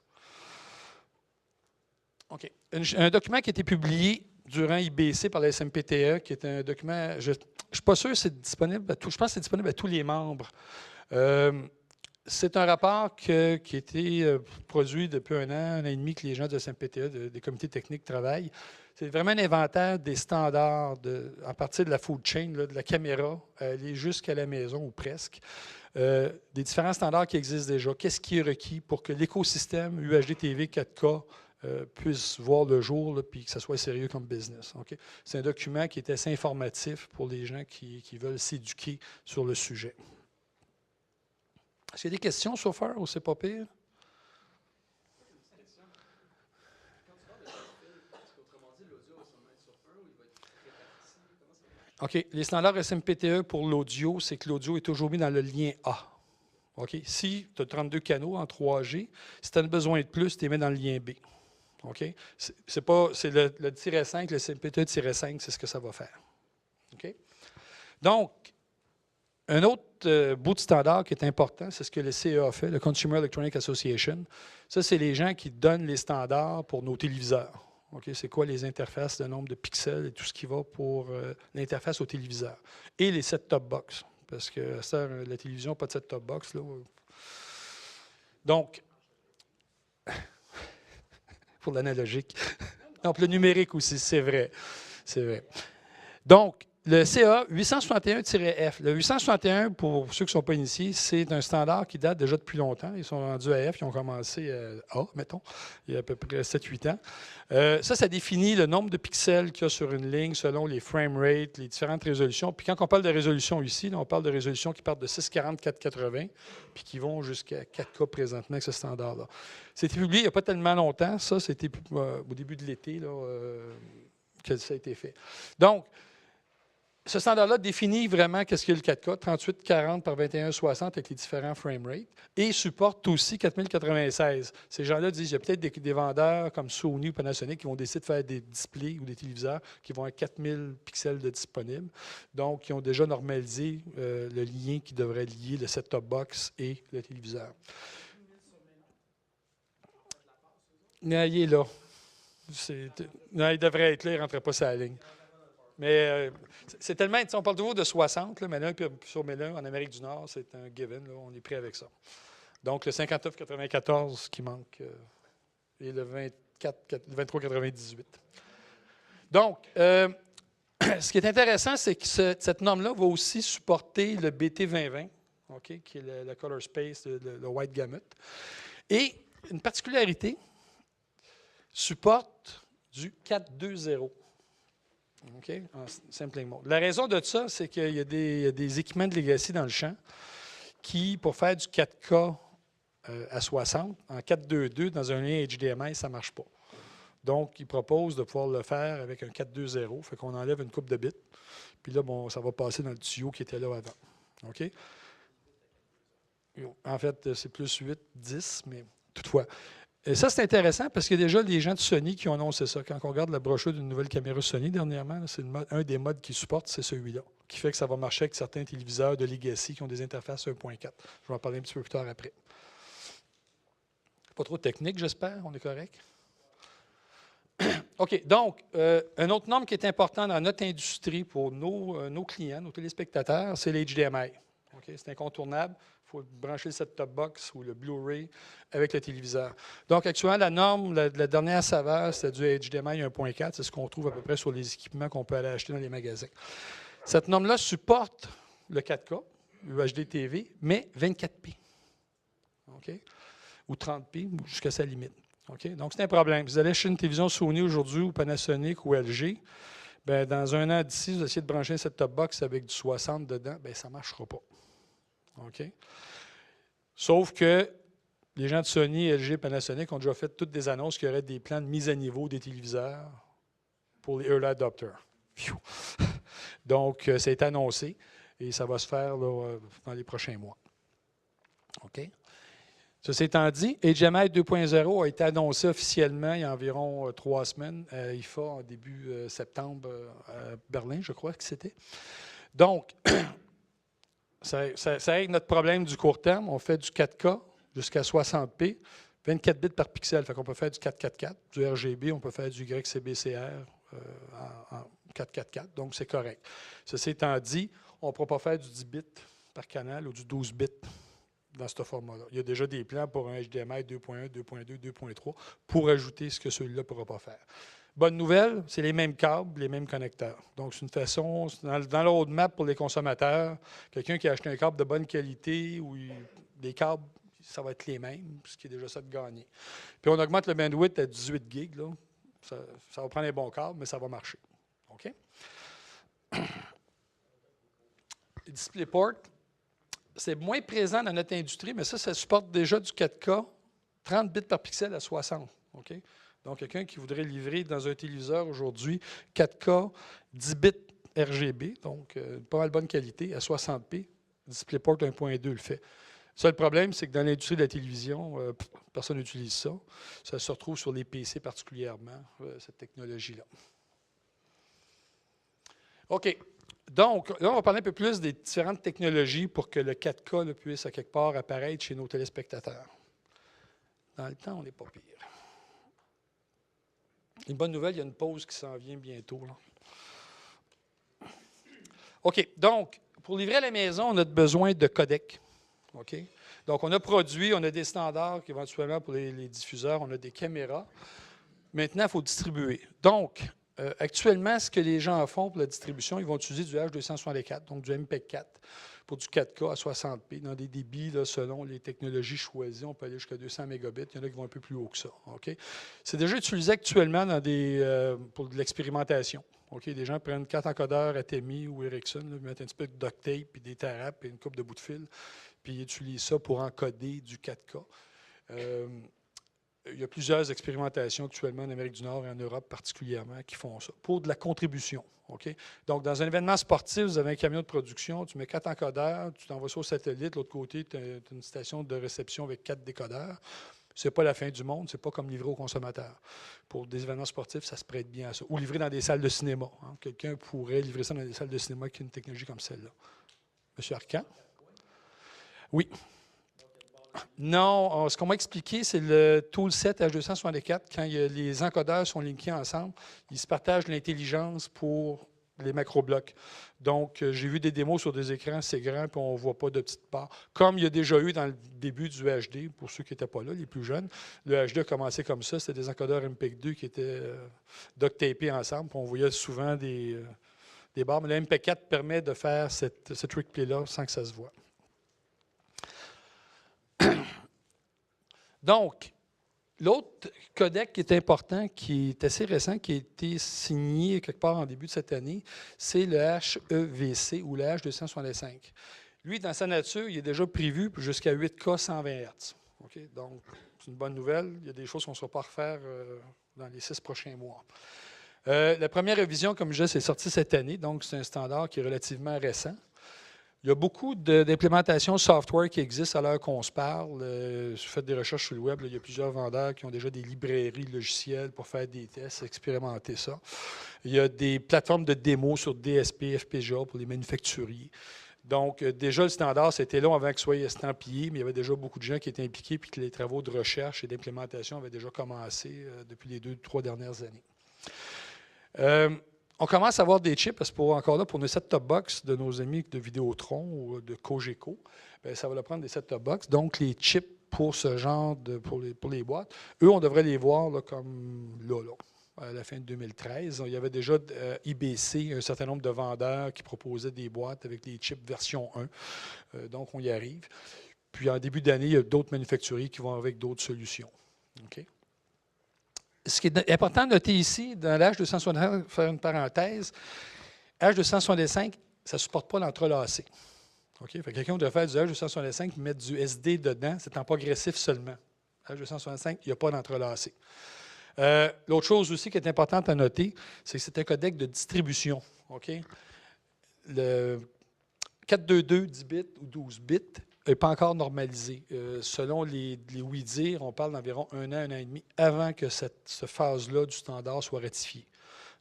OK. Un document qui a été publié durant IBC par la SMPTE, qui est un document, je ne suis pas sûr que c'est disponible à tous, je pense que c'est disponible à tous les membres. C'est un rapport qui a été produit depuis un an et demi que les gens de la SMPTE, des comités techniques, travaillent. C'est vraiment un inventaire des standards à partir de la food chain, de la caméra, aller jusqu'à la maison ou presque. Des différents standards qui existent déjà. Qu'est-ce qui est requis pour que l'écosystème UHD TV 4K puisse voir le jour et que ça soit sérieux comme business. Okay? C'est un document qui est assez informatif pour les gens qui veulent s'éduquer sur le sujet. Est-ce qu'il y a des questions, chauffeur, ou c'est pas pire? OK. Les standards SMPTE pour l'audio, c'est que l'audio est toujours mis dans le lien A. OK. Si tu as 32 canaux en 3G, si tu as besoin de plus, tu les mets dans le lien B. OK? C'est le tiret 5, le SMPTE-5, c'est ce que ça va faire. OK? Donc, un autre bout de standard qui est important, c'est ce que le CEA a fait, le Consumer Electronic Association. Ça, c'est les gens qui donnent les standards pour nos téléviseurs. Okay, c'est quoi les interfaces, le nombre de pixels et tout ce qui va pour l'interface au téléviseur. Et les set-top box, parce que ça, la télévision n'a pas de set-top box. Là. Donc, pour l'analogique. Donc, le numérique aussi, c'est vrai. C'est vrai. Donc, le CA 861-F. Le 861, pour ceux qui ne sont pas initiés, c'est un standard qui date déjà depuis longtemps. Ils sont rendus à F, ils ont commencé à A, mettons, il y a à peu près 7-8 ans. Ça définit le nombre de pixels qu'il y a sur une ligne selon les frame rates, les différentes résolutions. Puis quand on parle de résolution ici, là, on parle de résolutions qui partent de 640, 480, puis qui vont jusqu'à 4K présentement avec ce standard-là. C'était publié il n'y a pas tellement longtemps. Ça, c'était au début de l'été que ça a été fait. Donc, ce standard-là définit vraiment qu'est-ce qu'est le 4K, 3840 par 2160 avec les différents frame rates, et supporte aussi 4096. Ces gens-là disent, il y a peut-être des vendeurs comme Sony ou Panasonic qui vont décider de faire des displays ou des téléviseurs qui vont être 4000 pixels de disponibles. Donc, ils ont déjà normalisé le lien qui devrait lier le set-top box et le téléviseur. Non, il est là. Non, il devrait être là, il ne rentrait pas sur la ligne. Mais c'est tellement, on parle toujours de 60, là, mais là, sur Mélun, en Amérique du Nord, c'est un given, là, on est prêt avec ça. Donc, le 59,94 qui manque et le 23,98. Donc, ce qui est intéressant, c'est que cette norme-là va aussi supporter le BT 2020, okay, qui est le Color Space, le White Gamut. Et une particularité, supporte du 4.2.0. OK? En sampling mode. La raison de ça, c'est qu'il y a des équipements de Legacy dans le champ qui, pour faire du 4K à 60, en 4.2.2, dans un lien HDMI, ça ne marche pas. Donc, ils proposent de pouvoir le faire avec un 4.2.0. Fait qu'on enlève une coupe de bits. Puis là, bon, ça va passer dans le tuyau qui était là avant. OK? En fait, c'est plus 8, 10, mais toutefois. Et ça, c'est intéressant parce qu'il y a déjà des gens de Sony qui ont annoncé ça. Quand on regarde la brochure d'une nouvelle caméra Sony dernièrement, c'est un des modes qu'ils supportent, c'est celui-là, qui fait que ça va marcher avec certains téléviseurs de Legacy qui ont des interfaces 1.4. Je vais en parler un petit peu plus tard après. Pas trop technique, j'espère. On est correct? OK. Donc, une autre norme qui est importante dans notre industrie pour nos clients, nos téléspectateurs, c'est l'HDMI. Okay? C'est incontournable. Il faut brancher le set-top box ou le Blu-ray avec le téléviseur. Donc, actuellement, la norme, la dernière saveur, c'est du HDMI 1.4. C'est ce qu'on trouve à peu près sur les équipements qu'on peut aller acheter dans les magasins. Cette norme-là supporte le 4K, UHD TV, mais 24p. Okay? Ou 30p, jusqu'à sa limite. Okay? Donc, c'est un problème. Vous allez acheter une télévision Sony aujourd'hui, ou Panasonic, ou LG. Bien, dans un an d'ici, vous essayez de brancher un set-top box avec du 60 dedans, bien, ça ne marchera pas. OK? Sauf que les gens de Sony, LG, Panasonic ont déjà fait toutes des annonces qu'il y aurait des plans de mise à niveau des téléviseurs pour les early adopters. Donc, ça a été annoncé et ça va se faire là, dans les prochains mois. OK? Ceci étant dit, HDMI 2.0 a été annoncé officiellement il y a environ 3 semaines à IFA en début septembre à Berlin, je crois que c'était. Donc, ça règle notre problème du court terme. On fait du 4K jusqu'à 60p, 24 bits par pixel. Fait qu'on peut faire du 444, du RGB, on peut faire du YCBCR en 444, donc c'est correct. Ceci étant dit, on ne pourra pas faire du 10 bits par canal ou du 12 bits dans ce format-là. Il y a déjà des plans pour un HDMI 2.1, 2.2, 2.3 pour ajouter ce que celui-là ne pourra pas faire. Bonne nouvelle, c'est les mêmes câbles, les mêmes connecteurs. Donc, c'est une façon, dans le roadmap pour les consommateurs, quelqu'un qui a acheté un câble de bonne qualité ou des câbles, ça va être les mêmes, ce qui est déjà ça de gagner. Puis, on augmente le bandwidth à 18 gigs. Là. Ça va prendre les bons câbles, mais ça va marcher. OK? DisplayPort, c'est moins présent dans notre industrie, mais ça supporte déjà du 4K, 30 bits par pixel à 60. OK? Donc, quelqu'un qui voudrait livrer dans un téléviseur aujourd'hui 4K, 10 bits RGB, donc pas mal bonne qualité, à 60p, DisplayPort 1.2 le fait. Le seul problème, c'est que dans l'industrie de la télévision, personne n'utilise ça. Ça se retrouve sur les PC particulièrement, cette technologie-là. OK. Donc, là, on va parler un peu plus des différentes technologies pour que le 4K là, puisse à quelque part apparaître chez nos téléspectateurs. Dans le temps, on n'est pas pire. Une bonne nouvelle, il y a une pause qui s'en vient bientôt, là. OK. Donc, pour livrer à la maison, on a besoin de codecs. OK? Donc, on a des standards éventuellement pour les diffuseurs, on a des caméras. Maintenant, il faut distribuer. Donc, actuellement, ce que les gens font pour la distribution, ils vont utiliser du H264, donc du MPEG-4, pour du 4K à 60p, dans des débits, là, selon les technologies choisies, on peut aller jusqu'à 200 mégabits. Il y en a qui vont un peu plus haut que ça. Okay? C'est déjà utilisé actuellement pour de l'expérimentation. Okay? Des gens prennent 4 encodeurs Atemi ou Ericsson, là, ils mettent un petit peu de duct tape, puis des tarapes, et une coupe de bouts de fil, puis ils utilisent ça pour encoder du 4K. Il y a plusieurs expérimentations actuellement en Amérique du Nord et en Europe particulièrement qui font ça, pour de la contribution. Okay? Donc, dans un événement sportif, vous avez un camion de production, tu mets 4 encodeurs, tu t'envoies ça au satellite, de l'autre côté, tu as une station de réception avec 4 décodeurs. Ce n'est pas la fin du monde, ce n'est pas comme livrer au consommateur. Pour des événements sportifs, ça se prête bien à ça. Ou livrer dans des salles de cinéma. Hein. Quelqu'un pourrait livrer ça dans des salles de cinéma avec une technologie comme celle-là. Monsieur Arcan? Oui. Non, ce qu'on m'a expliqué, c'est le toolset H264. Quand les encodeurs sont linkés ensemble, ils se partagent l'intelligence pour les macro-blocs. Donc, j'ai vu des démos sur des écrans assez grands, puis on ne voit pas de petites barres. Comme il y a déjà eu dans le début du HD, pour ceux qui n'étaient pas là, les plus jeunes, le HD a commencé comme ça. C'était des encodeurs MPEG-2 qui étaient duct-tapés ensemble, puis on voyait souvent des barres. Mais le MPEG-4 permet de faire ce trick play-là sans que ça se voit. Donc, l'autre codec qui est important, qui est assez récent, qui a été signé quelque part en début de cette année, c'est le HEVC ou le H265. Lui, dans sa nature, il est déjà prévu jusqu'à 8K 120 Hz. Okay? Donc, c'est une bonne nouvelle. Il y a des choses qu'on ne saura pas refaire dans les 6 prochains mois. La première révision, comme je disais, c'est sorti cette année, donc c'est un standard qui est relativement récent. Il y a beaucoup d'implémentations software qui existent à l'heure qu'on se parle. Si vous faites des recherches sur le web, là, il y a plusieurs vendeurs qui ont déjà des librairies logicielles pour faire des tests, expérimenter ça. Il y a des plateformes de démo sur DSP, FPGA pour les manufacturiers. Donc, déjà, le standard, c'était long avant qu'il soit estampillé, mais il y avait déjà beaucoup de gens qui étaient impliqués puis que les travaux de recherche et d'implémentation avaient déjà commencé depuis les 2-3 dernières années. On commence à avoir des chips, parce que encore là, pour nos set-top box de nos amis de Vidéotron ou de Cogeco, ça va leur prendre des set-top box. Donc, les chips pour ce genre pour les boîtes, eux, on devrait les voir là, comme là, à la fin de 2013. Il y avait déjà IBC, un certain nombre de vendeurs qui proposaient des boîtes avec des chips version 1. Donc, on y arrive. Puis, en début d'année, il y a d'autres manufacturiers qui vont avec d'autres solutions. OK? Ce qui est important de noter ici, dans l'H265, faire une parenthèse, H265, ça ne supporte pas l'entrelacé. Okay? Quelqu'un devrait faire du H265 mettre du SD dedans, c'est en progressif seulement. H265, il n'y a pas d'entrelacé. L'autre chose aussi qui est importante à noter, c'est que c'est un codec de distribution. Okay? Le 422 10 bits ou 12 bits n'est pas encore normalisé. Selon les oui-dire, on parle d'environ un an et demi avant que cette phase-là du standard soit ratifiée.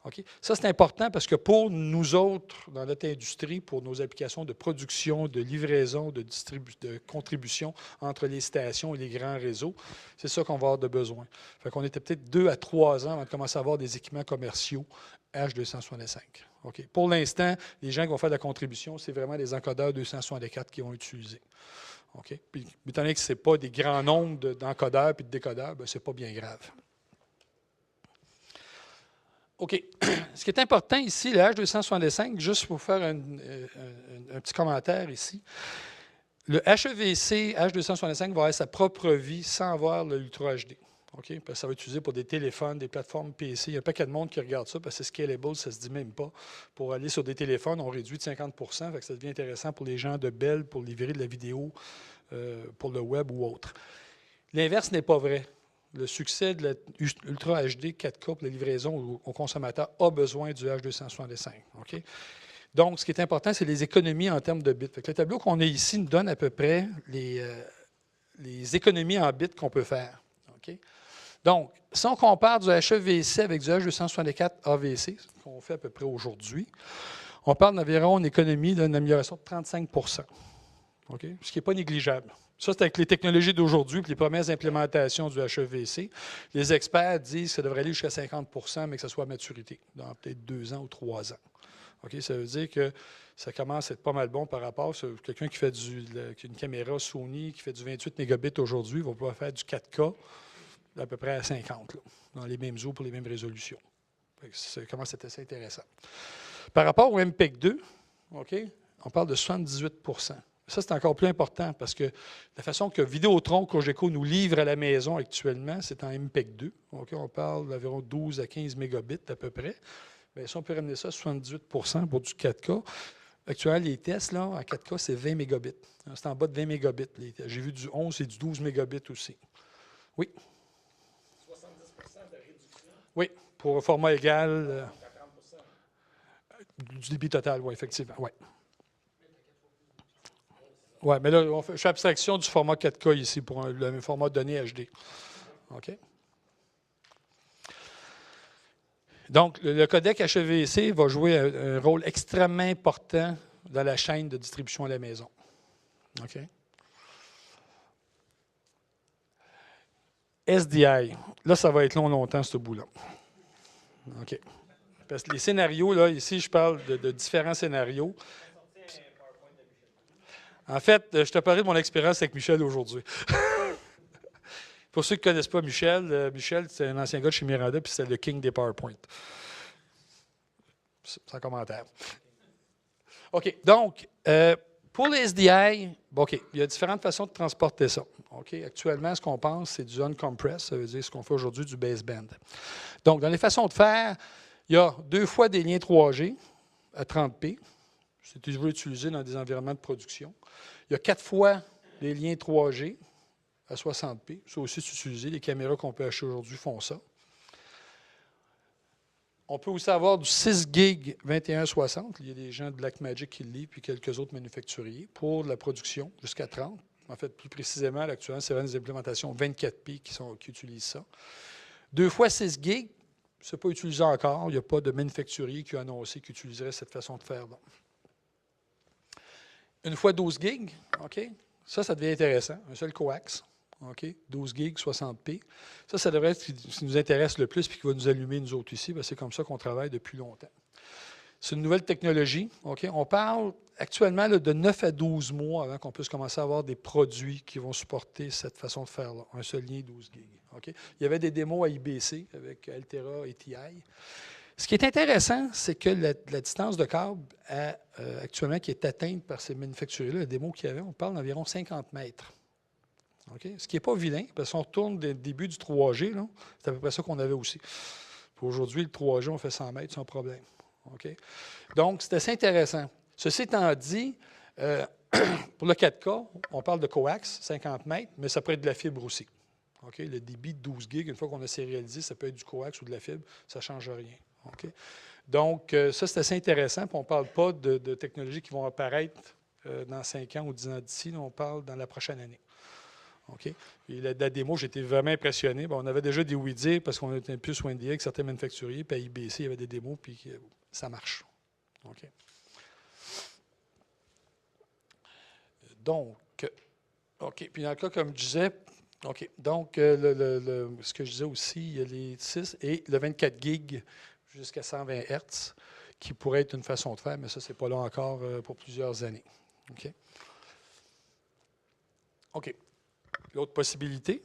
Okay? Ça, c'est important parce que pour nous autres, dans notre industrie, pour nos applications de production, de livraison, de contribution entre les stations et les grands réseaux, c'est ça qu'on va avoir de besoin. Fait qu'on était peut-être 2 à 3 ans avant de commencer à avoir des équipements commerciaux H265. Okay. Pour l'instant, les gens qui vont faire de la contribution, c'est vraiment les encodeurs 264 qui vont utiliser. Okay. Puis, étant donné que ce n'est pas des grands nombres d'encodeurs et de décodeurs, ce n'est pas bien grave. OK. Ce qui est important ici, le H265, juste pour faire un petit commentaire ici, le HEVC H265 va avoir sa propre vie sans avoir le Ultra HD. Okay? Parce que ça va être utilisé pour des téléphones, des plateformes PC. Il y a un paquet de monde qui regarde ça parce que c'est scalable, ça ne se dit même pas. Pour aller sur des téléphones, on réduit de 50 %, fait que ça devient intéressant pour les gens de Bell pour livrer de la vidéo pour le web ou autre. L'inverse n'est pas vrai. le succès de la Ultra HD 4K pour la livraison au consommateur a besoin du H265. OK? Donc, ce qui est important, c'est les économies en termes de bits. Fait que le tableau qu'on a ici nous donne à peu près les économies en bits qu'on peut faire. OK? Donc, si on compare du HEVC avec du H264 AVC, ce qu'on fait à peu près aujourd'hui, on parle d'environ une économie d'une amélioration de 35 OK? Ce qui n'est pas négligeable. Ça, c'est avec les technologies d'aujourd'hui et les premières implémentations du HEVC. Les experts disent que ça devrait aller jusqu'à 50 mais que ça soit à maturité, dans peut-être 2 ans ou 3 ans. OK? Ça veut dire que ça commence à être pas mal bon par rapport à quelqu'un qui fait qui a une caméra Sony qui fait du 28 mégabits aujourd'hui, va pouvoir faire du 4K à peu près à 50, là, dans les mêmes eaux pour les mêmes résolutions. Ça commence à être assez intéressant. Par rapport au MPEG-2, OK, on parle de 78 Ça, c'est encore plus important parce que la façon que Vidéotron, Cogeco nous livre à la maison actuellement, c'est en MPEG-2. OK, on parle d'environ 12 à 15 mégabits à peu près. Bien, si on peut ramener ça à 78 pour du 4K, actuellement, les tests là, en 4K, c'est 20 mégabits. C'est en bas de 20 mégabits. J'ai vu du 11 et du 12 mégabits aussi. Oui. 70 de réduction. Oui, pour un format égal. Du débit total, oui, effectivement. Oui. Oui, mais là, je fais abstraction du format 4K ici pour le format données HD. OK? Donc, le codec HEVC va jouer un rôle extrêmement important dans la chaîne de distribution à la maison. OK? SDI. Là, ça va être longtemps, ce bout-là. OK. Parce que les scénarios, là, ici, je parle de différents scénarios. En fait, je te parlais de mon expérience avec Michel aujourd'hui. Pour ceux qui ne connaissent pas Michel, Michel, c'est un ancien gars de chez Miranda, puis c'est le king des PowerPoint. Sans commentaire. OK. Donc, pour les SDI, OK, il y a différentes façons de transporter ça. OK. Actuellement, ce qu'on pense, c'est du uncompressed, ça veut dire ce qu'on fait aujourd'hui du baseband. Donc, dans les façons de faire, il y a 2 fois des liens 3G à 30p. C'est toujours utilisé dans des environnements de production. Il y a 4 fois des liens 3G à 60p. Ça aussi, c'est utilisé. Les caméras qu'on peut acheter aujourd'hui font ça. On peut aussi avoir du 6 gig 2160. Il y a des gens de Blackmagic qui le livrent, puis quelques autres manufacturiers, pour la production jusqu'à 30. En fait, plus précisément, actuellement, c'est des implémentations 24p qui utilisent ça. 2 fois 6 gigs, ce n'est pas utilisé encore. Il n'y a pas de manufacturier qui a annoncé qu'il utiliserait cette façon de faire-là. 1 fois 12 gigs, OK? Ça devient intéressant. Un seul coax, OK? 12 gigs, 60p. Ça devrait être ce qui nous intéresse le plus et qui va nous allumer, nous autres ici. C'est comme ça qu'on travaille depuis longtemps. C'est une nouvelle technologie, OK? On parle actuellement là, de 9 à 12 mois avant qu'on puisse commencer à avoir des produits qui vont supporter cette façon de faire-là. Un seul lien, 12 gigs, OK? Il y avait des démos à IBC avec Altera et TI. Ce qui est intéressant, c'est que la distance de câble actuellement qui est atteinte par ces manufacturiers-là, la démo qu'il y avait, on parle d'environ 50 mètres. Okay? Ce qui n'est pas vilain, parce qu'on retourne dès le début du 3G, c'est à peu près ça qu'on avait aussi. Puis aujourd'hui, le 3G, on fait 100 mètres sans problème. Okay? Donc, c'est assez intéressant. Ceci étant dit, pour le 4K, on parle de coax, 50 mètres, mais ça peut être de la fibre aussi. Okay? Le débit de 12 gigs, une fois qu'on a sérialisé, ça peut être du coax ou de la fibre, ça ne change rien. Okay? Donc, ça, c'est assez intéressant. Puis on ne parle pas de technologies qui vont apparaître dans 5 ans ou 10 ans d'ici. On parle dans la prochaine année. Okay? Et la démo, j'étais vraiment impressionné. Bon, on avait déjà des oui-dire parce qu'on était plus sur NDA avec certains manufacturiers. Puis à IBC, il y avait des démos, puis ça marche. Okay? Donc, OK. Puis dans le cas, comme je disais, OK. Donc, ce que je disais aussi, il y a les 6 et le 24 gigs jusqu'à 120 Hz, qui pourrait être une façon de faire, mais ça, ce n'est pas là encore pour plusieurs années. OK. OK. L'autre possibilité,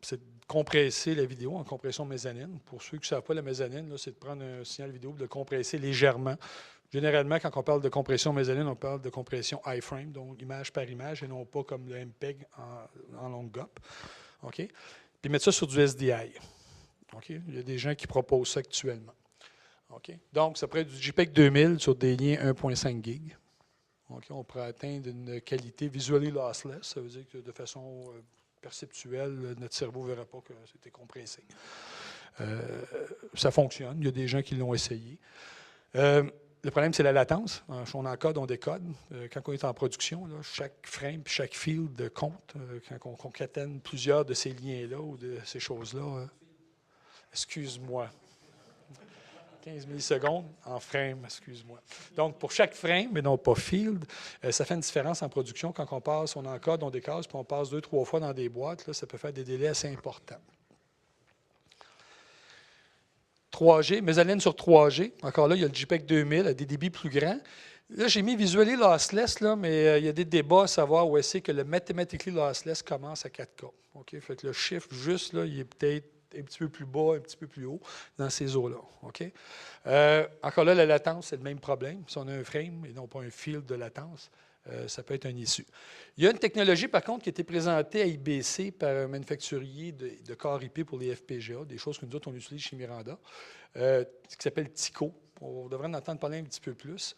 c'est de compresser la vidéo en compression mezzanine. Pour ceux qui ne savent pas, la mezzanine, c'est de prendre un signal vidéo et de le compresser légèrement. Généralement, quand on parle de compression mezzanine, on parle de compression iframe, donc image par image, et non pas comme le MPEG en longue GOP. OK? Puis mettre ça sur du SDI. OK? Il y a des gens qui proposent ça actuellement. OK? Donc, ça pourrait être du JPEG 2000 sur des liens 1.5 gig. OK? On pourrait atteindre une qualité visually lossless, ça veut dire que de façon perceptuel, notre cerveau ne verra pas que c'était compressé. Ça fonctionne. Il y a des gens qui l'ont essayé. Le problème, c'est la latence. On encode, on décode. Quand on est en production, là, chaque frame, chaque field compte. Quand on concatène plusieurs de ces liens-là ou de ces choses-là. Excuse-moi. 15 millisecondes en frame, excuse-moi. Donc, pour chaque frame, mais non pas field, ça fait une différence en production. Quand on passe, on encode, on décase, puis on passe 2-3 fois dans des boîtes, là, ça peut faire des délais assez importants. 3G, mésaline sur 3G. Encore là, il y a le JPEG 2000 à des débits plus grands. Là, j'ai mis visually lossless, là, mais il y a des débats à savoir où est-ce que le mathematically lossless commence à 4K. Okay? Fait que le chiffre juste, là, il est peut-être un petit peu plus bas, un petit peu plus haut dans ces eaux-là. Okay? Encore là, la latence, c'est le même problème. Si on a un frame et non pas un field de latence, ça peut être un issue. Il y a une technologie, par contre, qui a été présentée à IBC par un manufacturier de corps IP pour les FPGA, des choses que nous autres, on utilise chez Miranda, qui s'appelle TICO. On devrait en entendre parler un petit peu plus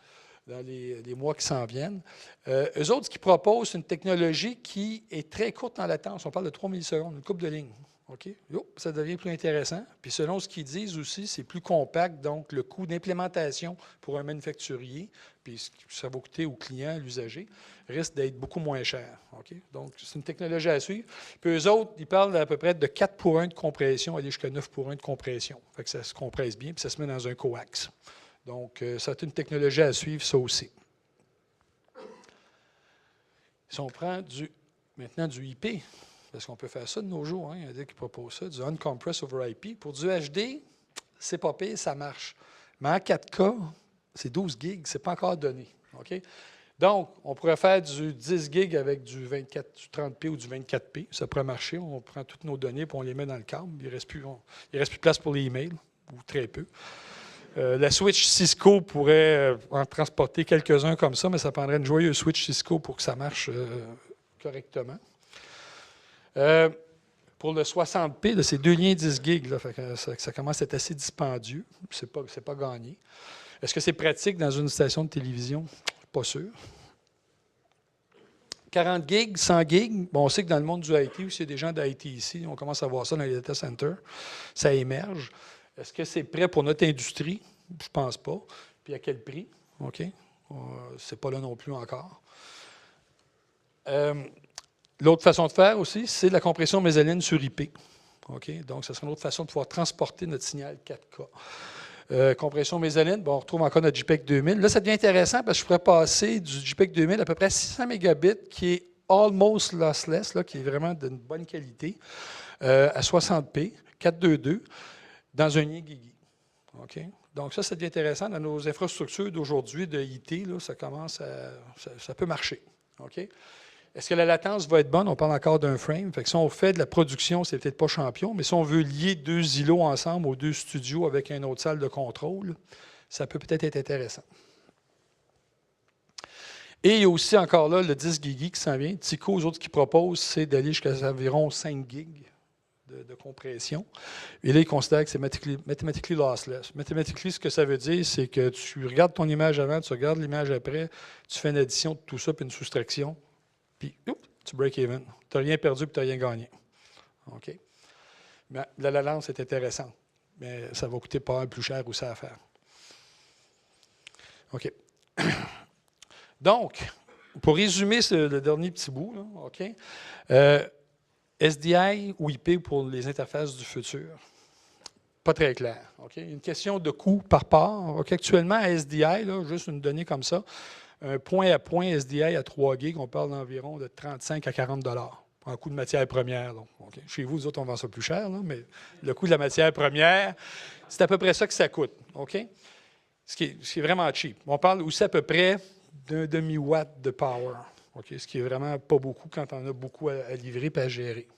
dans les mois qui s'en viennent. Eux autres, qui proposent une technologie qui est très courte en latence. On parle de 3 millisecondes, une couple de lignes. OK? Ça devient plus intéressant. Puis selon ce qu'ils disent aussi, c'est plus compact, donc le coût d'implémentation pour un manufacturier, puis ce que ça va coûter au client, à l'usager, risque d'être beaucoup moins cher. OK? Donc, c'est une technologie à suivre. Puis eux autres, ils parlent à peu près de 4 pour 1 de compression, aller jusqu'à 9 pour 1 de compression. Fait que ça se compresse bien, puis ça se met dans un coax. Donc, ça c'est une technologie à suivre, ça aussi. Si on prend maintenant du IP, parce qu'on peut faire ça de nos jours, hein, il y a des qui proposent ça, du uncompressed over IP. Pour du HD, c'est pas pire, ça marche. Mais en 4K, c'est 12 gigs, c'est pas encore donné. OK? Donc, on pourrait faire du 10 gigs avec du 30p ou du 24p. Ça pourrait marcher. On prend toutes nos données et on les met dans le câble. Il ne reste plus de place pour les emails, ou très peu. La switch Cisco pourrait en transporter quelques-uns comme ça, mais ça prendrait une joyeuse switch Cisco pour que ça marche correctement. Pour le 60p, là, c'est 2 liens 10 gigs. Là, fait que ça commence à être assez dispendieux. C'est pas gagné. Est-ce que c'est pratique dans une station de télévision? Pas sûr. 40 gigs, 100 gigs. Bon, on sait que dans le monde du IT, où il y a des gens d'IT ici, on commence à voir ça dans les data centers. Ça émerge. Est-ce que c'est prêt pour notre industrie? Je ne pense pas. Puis à quel prix? OK. C'est pas là non plus encore. L'autre façon de faire aussi, c'est de la compression mésaline sur IP. OK? Donc, ce serait une autre façon de pouvoir transporter notre signal 4K. Compression mésaline, bon, on retrouve encore notre JPEG 2000. Là, ça devient intéressant parce que je pourrais passer du JPEG 2000 à peu près 600 mégabits, qui est almost lossless, là, qui est vraiment d'une bonne qualité, à 60p, 422, dans un lien Gigi. OK? Donc, ça devient intéressant. Dans nos infrastructures d'aujourd'hui de IT, là, ça peut marcher. OK? Est-ce que la latence va être bonne? On parle encore d'un frame. Fait que si on fait de la production, c'est peut-être pas champion, mais si on veut lier 2 îlots ensemble ou 2 studios avec une autre salle de contrôle, ça peut peut-être être intéressant. Et il y a aussi encore là le 10 Gigi qui s'en vient. TICO, eux autres qui proposent, c'est d'aller jusqu'à environ 5 gigs de compression. Et là, ils considèrent que c'est mathematically lossless. Mathematically, ce que ça veut dire, c'est que tu regardes ton image avant, tu regardes l'image après, tu fais une addition de tout ça, puis une soustraction. Puis, tu break even. Tu n'as rien perdu et tu n'as rien gagné. OK? Mais la latence est intéressante, mais ça va coûter pas mal plus cher aussi à faire. OK. Donc, pour résumer le dernier petit bout, là, OK? SDI ou IP pour les interfaces du futur? Pas très clair. OK? Une question de coût par part. OK? Actuellement, à SDI, là, juste une donnée comme ça, un point-à-point SDI à 3 gigs, on parle d'environ de 35 à 40 $ en coût de matière première. Donc, okay. Chez vous, nous autres, on vend ça plus cher, là, mais le coût de la matière première, c'est à peu près ça que ça coûte. OK? Ce qui est vraiment cheap. On parle aussi à peu près d'un demi-watt de power. Okay? Ce qui est vraiment pas beaucoup quand on a beaucoup à livrer et à gérer.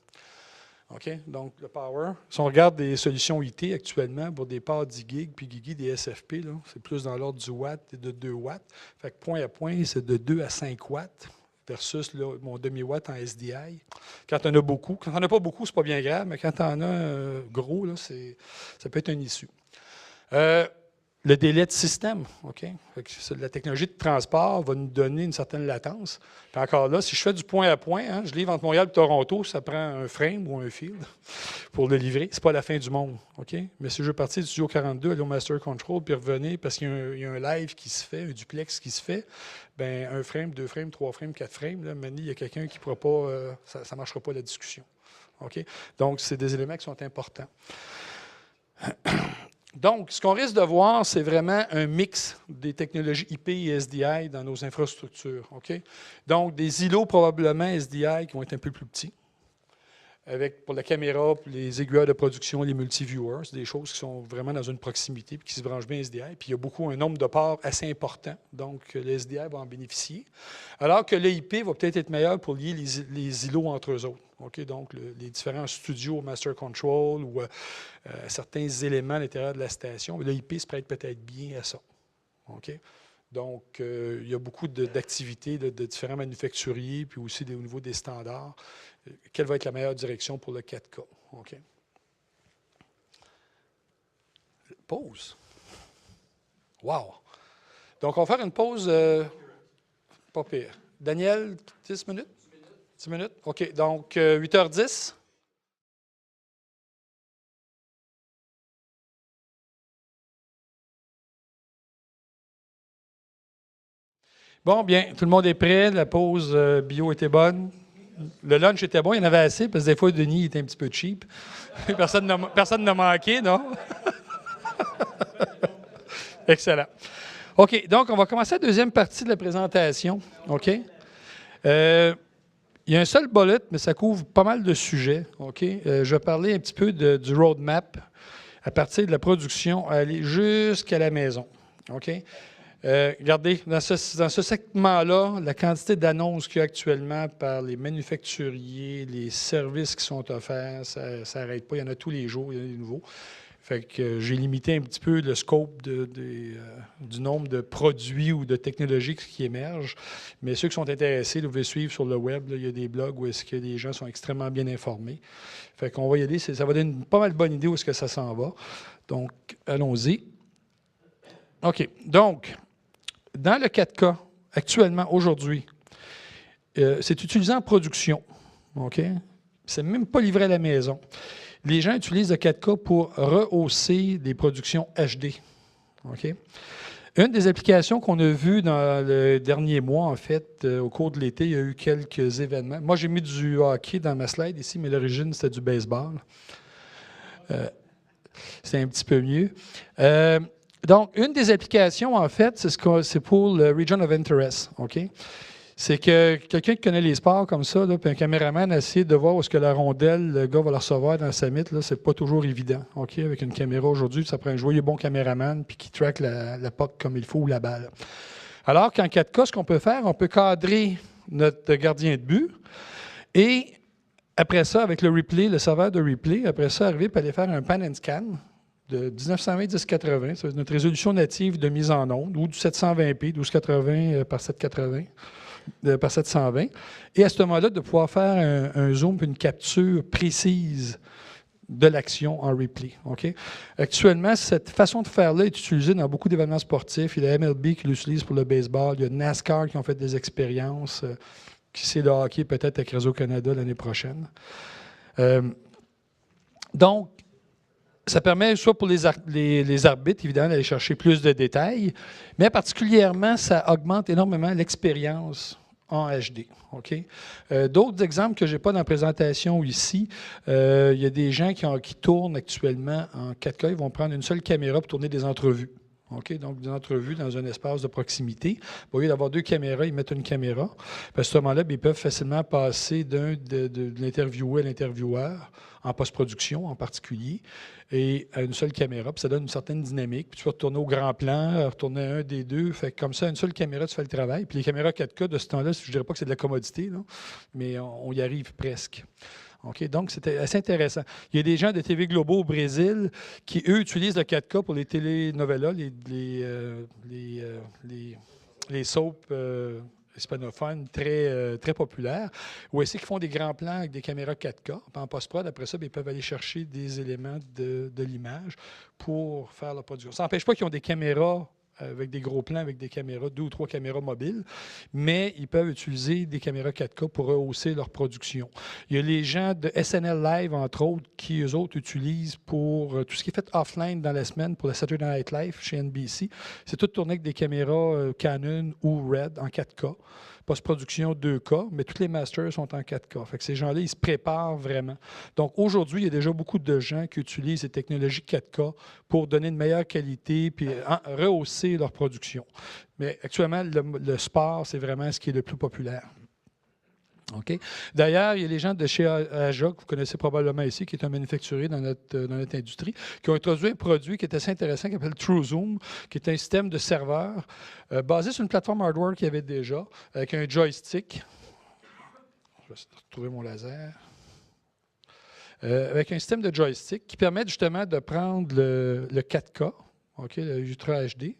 OK? Donc, le power, si on regarde des solutions IT actuellement pour des ports 10 gigs, puis Gigi, des SFP, c'est plus dans l'ordre du watt et de 2 watts. Fait que point à point, c'est de 2 à 5 watts versus là, mon demi-watt en SDI. Quand on a beaucoup, quand on n'a pas beaucoup, c'est pas bien grave, mais quand on a gros, là, ça peut être un issue. Le Le délai de système, OK? La technologie de transport va nous donner une certaine latence. Puis encore là, si je fais du point à point, hein, je livre entre Montréal et Toronto, ça prend un frame ou un field pour le livrer. C'est pas la fin du monde, OK? Mais si je veux partir du Studio 42, aller au Master Control, puis revenir parce qu'il y a un live qui se fait, un duplex qui se fait, bien, un frame, 2 frames, 3 frames, 4 frames, là, maintenant, il y a quelqu'un qui ne pourra pas, ça ne marchera pas la discussion. OK? Donc, c'est des éléments qui sont importants. Donc, ce qu'on risque de voir, c'est vraiment un mix des technologies IP et SDI dans nos infrastructures. OK? Donc, des îlots probablement SDI qui vont être un peu plus petits, avec pour la caméra, pour les aiguilleurs de production, les multi-viewers, des choses qui sont vraiment dans une proximité et qui se branchent bien SDI. Puis il y a beaucoup, un nombre de ports assez important, donc le SDI va en bénéficier. Alors que l'IP va peut-être être meilleur pour lier les îlots entre eux autres. Okay? Donc les différents studios Master Control ou certains éléments à l'intérieur de la station, l'IP se prête peut-être bien à ça. Okay? Donc, il y a beaucoup d'activités de différents manufacturiers, puis aussi au niveau des standards. Quelle va être la meilleure direction pour le 4K? OK. Pause. Wow! Donc, on va faire une pause pas pire. Daniel, 10 minutes? 10 minutes? OK. Donc, 8h10. Bon, bien, tout le monde est prêt. La pause bio était bonne. Le lunch était bon, il y en avait assez, parce que des fois, Denis était un petit peu cheap. Personne n'a manqué, non? Excellent. OK, donc on va commencer la deuxième partie de la présentation. OK? Il y a un seul bullet, mais ça couvre pas mal de sujets. OK? Je vais parler un petit peu du roadmap à partir de la production, aller jusqu'à la maison. OK? Regardez, dans ce segment-là, la quantité d'annonces qu'il y a actuellement par les manufacturiers, les services qui sont offerts, ça n'arrête pas. Il y en a tous les jours, il y en a des nouveaux. Fait que j'ai limité un petit peu le scope du nombre de produits ou de technologies qui émergent. Mais ceux qui sont intéressés, vous pouvez suivre sur le web. Là, il y a des blogs où est-ce que les gens sont extrêmement bien informés. Fait qu'on va y aller. Ça va donner une pas mal bonne idée où est-ce que ça s'en va. Donc, allons-y. OK. Donc, dans le 4K, actuellement, aujourd'hui, c'est utilisé en production. OK? C'est même pas livré à la maison. Les gens utilisent le 4K pour rehausser des productions HD. OK? Une des applications qu'on a vues dans le dernier mois, en fait, au cours de l'été, il y a eu quelques événements. Moi, j'ai mis du hockey dans ma slide ici, mais l'origine, c'était du baseball. C'est un petit peu mieux. Donc, une des applications, en fait, c'est pour le Region of Interest. OK? C'est que quelqu'un qui connaît les sports comme ça, là, puis un caméraman essaie de voir où est-ce que la rondelle, le gars va la recevoir dans sa mythe, là, c'est pas toujours évident. OK? Avec une caméra aujourd'hui, ça prend un joyeux bon caméraman puis qui track la puck comme il faut ou la balle. Alors qu'en 4K, ce qu'on peut faire, on peut cadrer notre gardien de but et après ça, avec le replay, le serveur de replay, après ça, arriver et aller faire un pan and scan de 1920-1080, c'est notre résolution native de mise en onde, ou du 720p, 1280 par 780. Par 720. Et à ce moment-là, de pouvoir faire un zoom et une capture précise de l'action en replay. Okay? Actuellement, cette façon de faire-là est utilisée dans beaucoup d'événements sportifs. Il y a la MLB qui l'utilise pour le baseball. Il y a NASCAR qui ont fait des expériences. Qui sait le hockey peut-être avec Réseau-Canada l'année prochaine. Donc, ça permet soit pour les arbitres, évidemment, d'aller chercher plus de détails, mais particulièrement, ça augmente énormément l'expérience en HD. Okay? D'autres exemples que je n'ai pas dans la présentation ici, il y a des gens qui tournent actuellement en 4K, ils vont prendre une seule caméra pour tourner des entrevues. Okay? Donc, des entrevues dans un espace de proximité. Au lieu d'avoir deux caméras, ils mettent une caméra. Puis à ce moment-là, ils peuvent facilement passer de l'interviewé à l'intervieweur, en post-production en particulier, et à une seule caméra. Puis ça donne une certaine dynamique. Puis tu peux retourner au grand plan, retourner à un des deux. Fait que comme ça, une seule caméra, tu fais le travail. Puis les caméras 4K de ce temps-là, je ne dirais pas que c'est de la commodité, là, mais on y arrive presque. Okay, donc, c'était assez intéressant. Il y a des gens de TV Globo au Brésil qui, eux, utilisent le 4K pour les telenovelas, les soaps hispanophones très populaires, où est-ce qu'ils font des grands plans avec des caméras 4K. En post-prod, après ça, ils peuvent aller chercher des éléments de l'image pour faire leur production. Ça n'empêche pas qu'ils ont des caméras avec des gros plans, avec des caméras, 2 ou 3 caméras mobiles, mais ils peuvent utiliser des caméras 4K pour rehausser leur production. Il y a les gens de SNL Live, entre autres, qui, eux autres, utilisent pour tout ce qui est fait offline dans la semaine pour la Saturday Night Live chez NBC. C'est tout tourné avec des caméras Canon ou Red en 4K. Post-production 2K, mais tous les masters sont en 4K. Fait que ces gens-là, ils se préparent vraiment. Donc, aujourd'hui, il y a déjà beaucoup de gens qui utilisent ces technologies 4K pour donner une meilleure qualité puis rehausser leur production. Mais actuellement, le sport, c'est vraiment ce qui est le plus populaire. OK. D'ailleurs, il y a les gens de chez Aja, que vous connaissez probablement ici, qui est un manufacturier dans notre industrie, qui ont introduit un produit qui est assez intéressant, qui s'appelle TrueZoom, qui est un système de serveur basé sur une plateforme hardware qu'il y avait déjà, avec un joystick. Je vais retrouver mon laser. Avec un système de joystick qui permet justement de prendre le 4K, OK, le Ultra HD,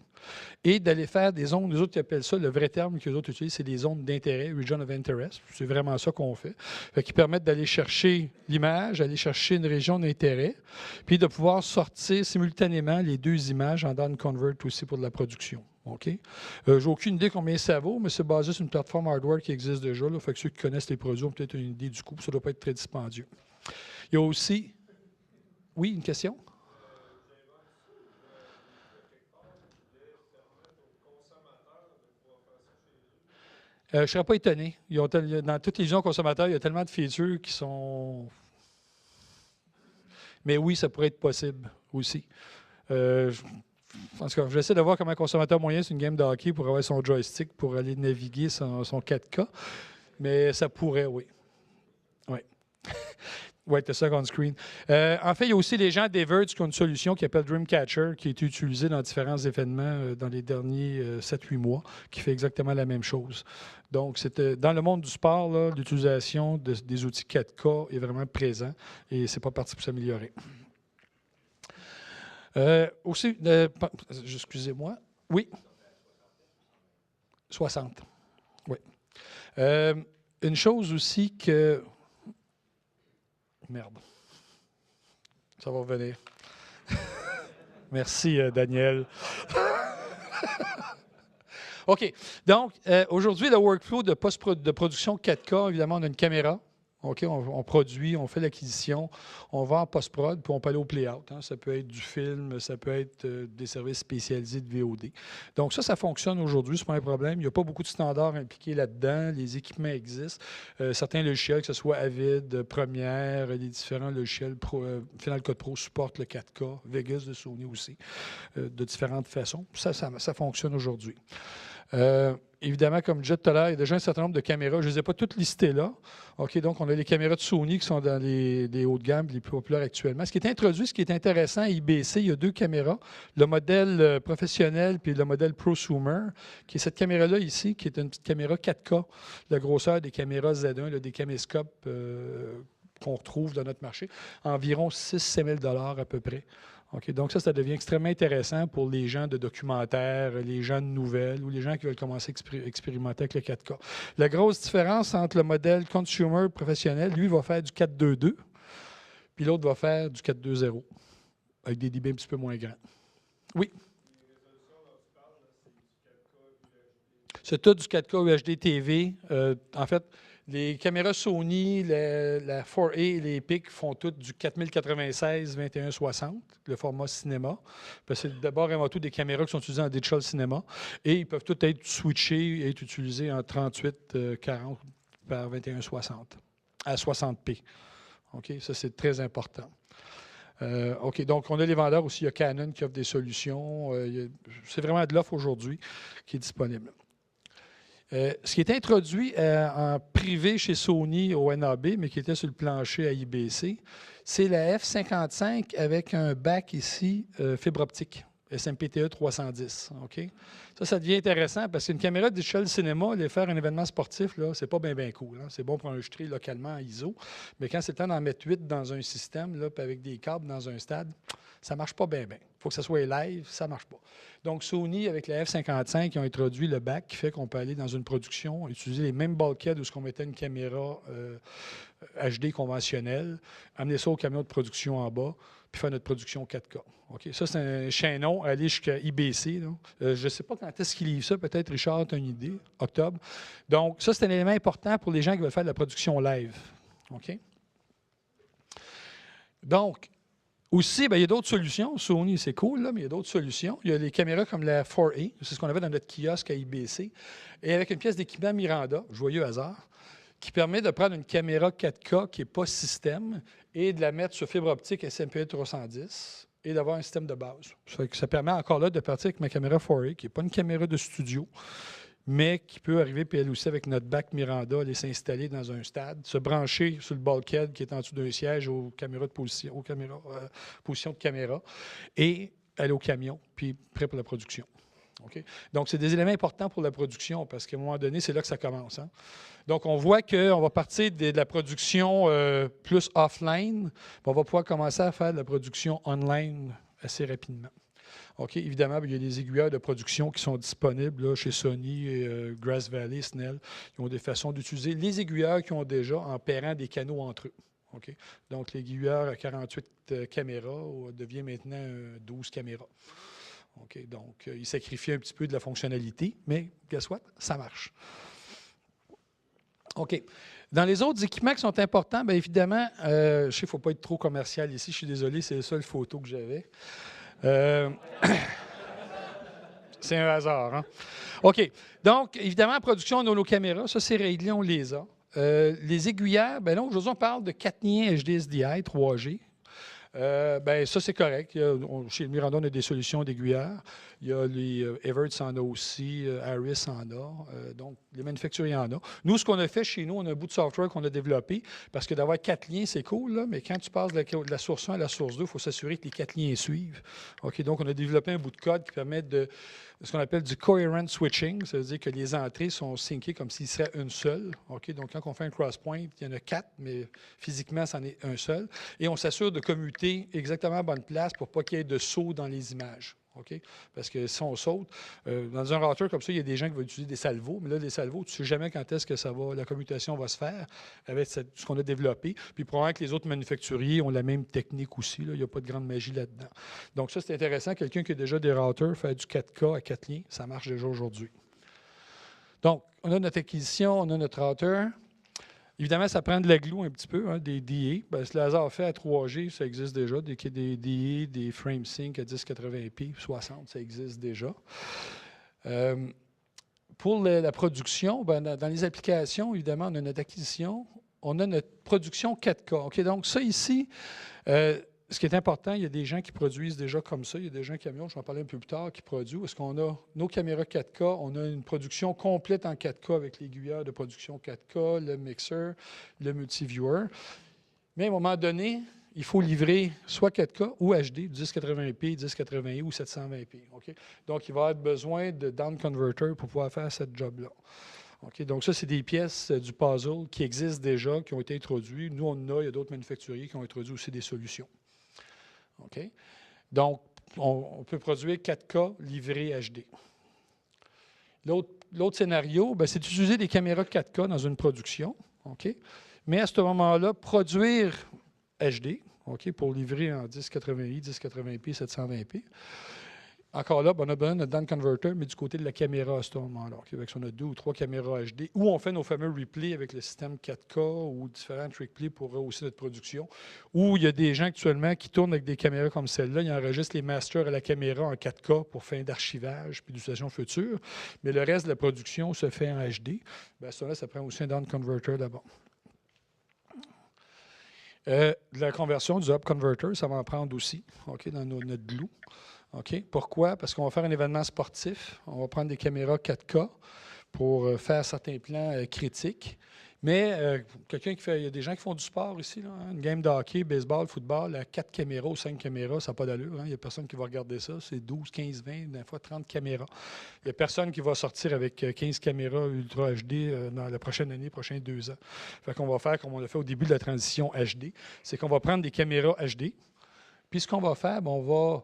et d'aller faire des zones, les autres qui appellent ça, le vrai terme que les autres utilisent, c'est des zones d'intérêt, region of interest. C'est vraiment ça qu'on fait. Qui permettent d'aller chercher l'image, aller chercher une région d'intérêt, puis de pouvoir sortir simultanément les deux images en down convert aussi pour de la production. OK? J'ai aucune idée combien ça vaut, mais c'est basé sur une plateforme hardware qui existe déjà. Là, fait que ceux qui connaissent les produits ont peut-être une idée du coût. Ça ne doit pas être très dispendieux. Il y a aussi... Oui, une question? Je ne serais pas étonné. Dans toutes les visions consommateurs, il y a tellement de features qui sont... Mais oui, ça pourrait être possible aussi. En tout cas, j'essaie de voir comment un consommateur moyen, c'est une game de hockey pour avoir son joystick, pour aller naviguer son 4K. Mais ça pourrait, oui. Oui. Oui, c'est ça on screen. En fait, il y a aussi les gens d'Everge qui ont une solution qui s'appelle Dreamcatcher, qui a été utilisée dans différents événements dans les derniers 7-8 mois, qui fait exactement la même chose. Donc, dans le monde du sport, l'utilisation des outils 4K est vraiment présent et ce n'est pas parti pour s'améliorer. Aussi, excusez-moi. Oui. 60. Oui. Une chose aussi que... Merde. Ça va revenir. Merci, Daniel. OK. Donc, aujourd'hui, le workflow de production 4K, évidemment, on a une caméra. OK, on produit, on fait l'acquisition, on va en post-prod, puis on peut aller au play-out. Hein. Ça peut être du film, ça peut être des services spécialisés de VOD. Donc ça fonctionne aujourd'hui, ce n'est pas un problème. Il n'y a pas beaucoup de standards impliqués là-dedans. Les équipements existent. Certains logiciels, que ce soit Avid, Premiere, les différents logiciels, Final Cut Pro supportent le 4K, Vegas de Sony aussi, de différentes façons. Ça fonctionne aujourd'hui. Évidemment, comme je disais tout à l'heure, il y a déjà un certain nombre de caméras. Je ne les ai pas toutes listées là. OK, donc, on a les caméras de Sony qui sont dans les hauts de gamme, les plus populaires actuellement. Ce qui est introduit, ce qui est intéressant à IBC, il y a 2 caméras. Le modèle professionnel puis le modèle prosumer, qui est cette caméra-là ici, qui est une petite caméra 4K, la grosseur des caméras Z1, là, des caméscopes qu'on retrouve dans notre marché, environ 6-7 000 $ à peu près. Okay, donc ça devient extrêmement intéressant pour les gens de documentaires, les gens de nouvelles ou les gens qui veulent commencer à expérimenter avec le 4K. La grosse différence entre le modèle consumer professionnel, lui, va faire du 4.2.2, puis l'autre va faire du 4.2.0, avec des débits un petit peu moins grands. Oui? C'est tout du 4K UHD TV. En fait, les caméras Sony, la 4A et les Epic font toutes du 4096 2160, le format cinéma. C'est d'abord et avant tout des caméras qui sont utilisées en digital cinéma. Et ils peuvent toutes être switchés et être utilisés en 3840 par 2160 à 60p. OK, ça, c'est très important. OK, donc on a les vendeurs aussi. Il y a Canon qui offre des solutions. C'est vraiment de l'offre aujourd'hui qui est disponible. Ce qui est introduit en privé chez Sony au NAB, mais qui était sur le plancher à IBC, c'est la F55 avec un bac ici, fibre optique. SMPTE 310. OK? Ça devient intéressant parce qu'une caméra Digital Cinéma, aller faire un événement sportif, là, c'est pas bien cool. Hein? C'est bon pour enregistrer localement en ISO, mais quand c'est le temps d'en mettre 8 dans un système, là, puis avec des câbles dans un stade, ça marche pas bien. Il faut que ça soit live, ça marche pas. Donc, Sony, avec la F55, ils ont introduit le back qui fait qu'on peut aller dans une production, utiliser les mêmes bulkheads où on mettait une caméra HD conventionnelle, amener ça au camion de production en bas, puis faire notre production 4K. OK? Ça, c'est un chaînon, aller jusqu'à IBC. Je ne sais pas quand est-ce qu'il livre ça. Peut-être, Richard, tu as une idée. Octobre. Donc, ça, c'est un élément important pour les gens qui veulent faire de la production live. OK? Donc, aussi, bien, il y a d'autres solutions. Sony, c'est cool, là, mais il y a d'autres solutions. Il y a les caméras comme la 4A. C'est ce qu'on avait dans notre kiosque à IBC. Et avec une pièce d'équipement Miranda, joyeux hasard, qui permet de prendre une caméra 4K qui n'est pas système et de la mettre sur fibre optique SMPTE 310 et d'avoir un système de base. Ça permet encore là de partir avec ma caméra 4A, qui n'est pas une caméra de studio, mais qui peut arriver, puis elle aussi, avec notre bac Miranda, aller s'installer dans un stade, se brancher sur le bulkhead qui est en dessous d'un siège aux caméras de position, position de caméra, et aller au camion, puis prêt pour la production. Okay? Donc, c'est des éléments importants pour la production parce qu'à un moment donné, c'est là que ça commence. Hein? Donc, on voit qu'on va partir de la production plus offline, puis on va pouvoir commencer à faire de la production online assez rapidement. OK, évidemment, il y a des aiguilleurs de production qui sont disponibles là, chez Sony et Grass Valley, Snell, qui ont des façons d'utiliser les aiguilleurs qu'ils ont déjà en pairant des canaux entre eux. Okay? Donc, l'aiguilleur à 48 caméras devient maintenant 12 caméras. Okay, donc, il sacrifie un petit peu de la fonctionnalité, mais guess what? Ça marche. OK. Dans les autres équipements qui sont importants, bien évidemment, je sais qu'il ne faut pas être trop commercial ici, je suis désolé, c'est la seule photo que j'avais. C'est un hasard. Hein? OK. Donc, évidemment, en production, on a nos caméras. Ça, c'est réglé, on les a. Les aiguillères, bien non, aujourd'hui, on parle de 4 liens HDSDI 3G. Ben ça, c'est correct. Chez Miranda, on a des solutions d'aiguilleurs. Il y a les Evertz en a aussi, Harris en a. Donc, les manufacturiers en ont. Nous, ce qu'on a fait chez nous, on a un bout de software qu'on a développé parce que d'avoir 4 liens, c'est cool, là, mais quand tu passes de la source 1 à la source 2, il faut s'assurer que les 4 liens suivent. OK, donc, on a développé un bout de code qui permet de ce qu'on appelle du coherent switching. Ça veut dire que les entrées sont syncées comme s'il serait une seule. OK, donc, quand on fait un cross-point, il y en a 4, mais physiquement, c'en est un seul. Et on s'assure de commuter exactement à la bonne place pour pas qu'il y ait de saut dans les images. Okay? Parce que si on saute, dans un routeur comme ça, il y a des gens qui vont utiliser des salvos, mais là, les salvos, tu ne sais jamais quand est-ce que la commutation va se faire avec ce qu'on a développé. Puis probablement que les autres manufacturiers ont la même technique aussi. Là. Il n'y a pas de grande magie là-dedans. Donc ça, c'est intéressant. Quelqu'un qui a déjà des routers, faire du 4K à 4 liens, ça marche déjà aujourd'hui. Donc, on a notre acquisition, on a notre router. Évidemment, ça prend de la glue un petit peu, hein, des DA. Ben, ce laser fait à 3G, ça existe déjà. Des DA, des FrameSync à 1080p, 60, ça existe déjà. Pour la production, ben, dans les applications, évidemment, on a notre acquisition, on a notre production 4K. Okay, donc, ça ici, ce qui est important, il y a des gens qui produisent déjà comme ça. Il y a des gens camions, je vais en parler un peu plus tard, qui produisent. Est-ce qu'on a nos caméras 4K? On a une production complète en 4K avec l'aiguilleur de production 4K, le mixer, le multiviewer. Mais à un moment donné, il faut livrer soit 4K ou HD, 1080p, 1080i ou 720p. Okay? Donc, il va y avoir besoin de down converter pour pouvoir faire cette job-là. Okay, donc, ça, c'est des pièces du puzzle qui existent déjà, qui ont été introduites. Nous, on en a, il y a d'autres manufacturiers qui ont introduit aussi des solutions. Okay? Donc, on peut produire 4K livré HD. L'autre scénario, c'est d'utiliser des caméras 4K dans une production. Okay? Mais à ce moment-là, produire HD pour livrer en 1080i, 1080p, 720p. Encore là, on a besoin de down converter, mais du côté de la caméra à ce moment-là. Avec on a 2 ou 3 caméras HD, ou on fait nos fameux replays avec le système 4K ou différents trick-plays pour rehausser notre production. Ou il y a des gens actuellement qui tournent avec des caméras comme celle-là, ils enregistrent les masters à la caméra en 4K pour fin d'archivage puis d'utilisation future, mais le reste de la production se fait en HD. Bien, ça prend aussi un down converter d'abord. La conversion du up converter, ça va en prendre aussi dans notre glue. Okay. Pourquoi? Parce qu'on va faire un événement sportif. On va prendre des caméras 4K pour faire certains plans critiques. Mais il y a des gens qui font du sport ici, là, hein, une game de hockey, baseball, football, à 4 caméras ou 5 caméras, ça n'a pas d'allure. Hein, il n'y a personne qui va regarder ça. C'est 12, 15, 20, des fois 30 caméras. Il n'y a personne qui va sortir avec 15 caméras Ultra HD dans la prochaine année, prochains 2 ans. Fait qu'on va faire comme on a fait au début de la transition HD, c'est qu'on va prendre des caméras HD, puis ce qu'on va faire, on va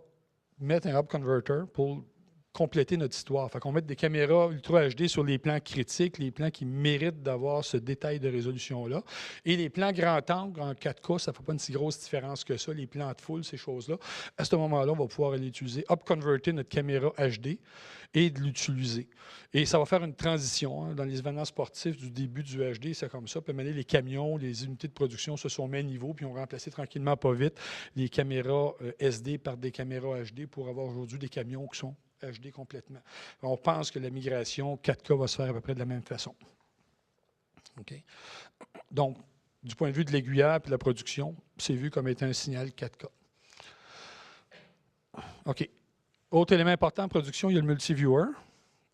mettre un hub converter pour compléter notre histoire. Fait qu'on met des caméras Ultra HD sur les plans critiques, les plans qui méritent d'avoir ce détail de résolution-là. Et les plans grand angle en 4K, ça ne fait pas une si grosse différence que ça, les plans de foule, ces choses-là. À ce moment-là, on va pouvoir aller utiliser, up-converter notre caméra HD et de l'utiliser. Et ça va faire une transition. Hein. Dans les événements sportifs du début du HD, c'est comme ça. Puis maintenant, les camions, les unités de production se sont mis à niveau, puis ont remplacé tranquillement, pas vite, les caméras SD par des caméras HD pour avoir aujourd'hui des camions qui sont HD complètement. On pense que la migration 4K va se faire à peu près de la même façon. OK? Donc, du point de vue de l'aiguilleur et de la production, c'est vu comme étant un signal 4K. OK. Autre élément important en production, il y a le multiviewer.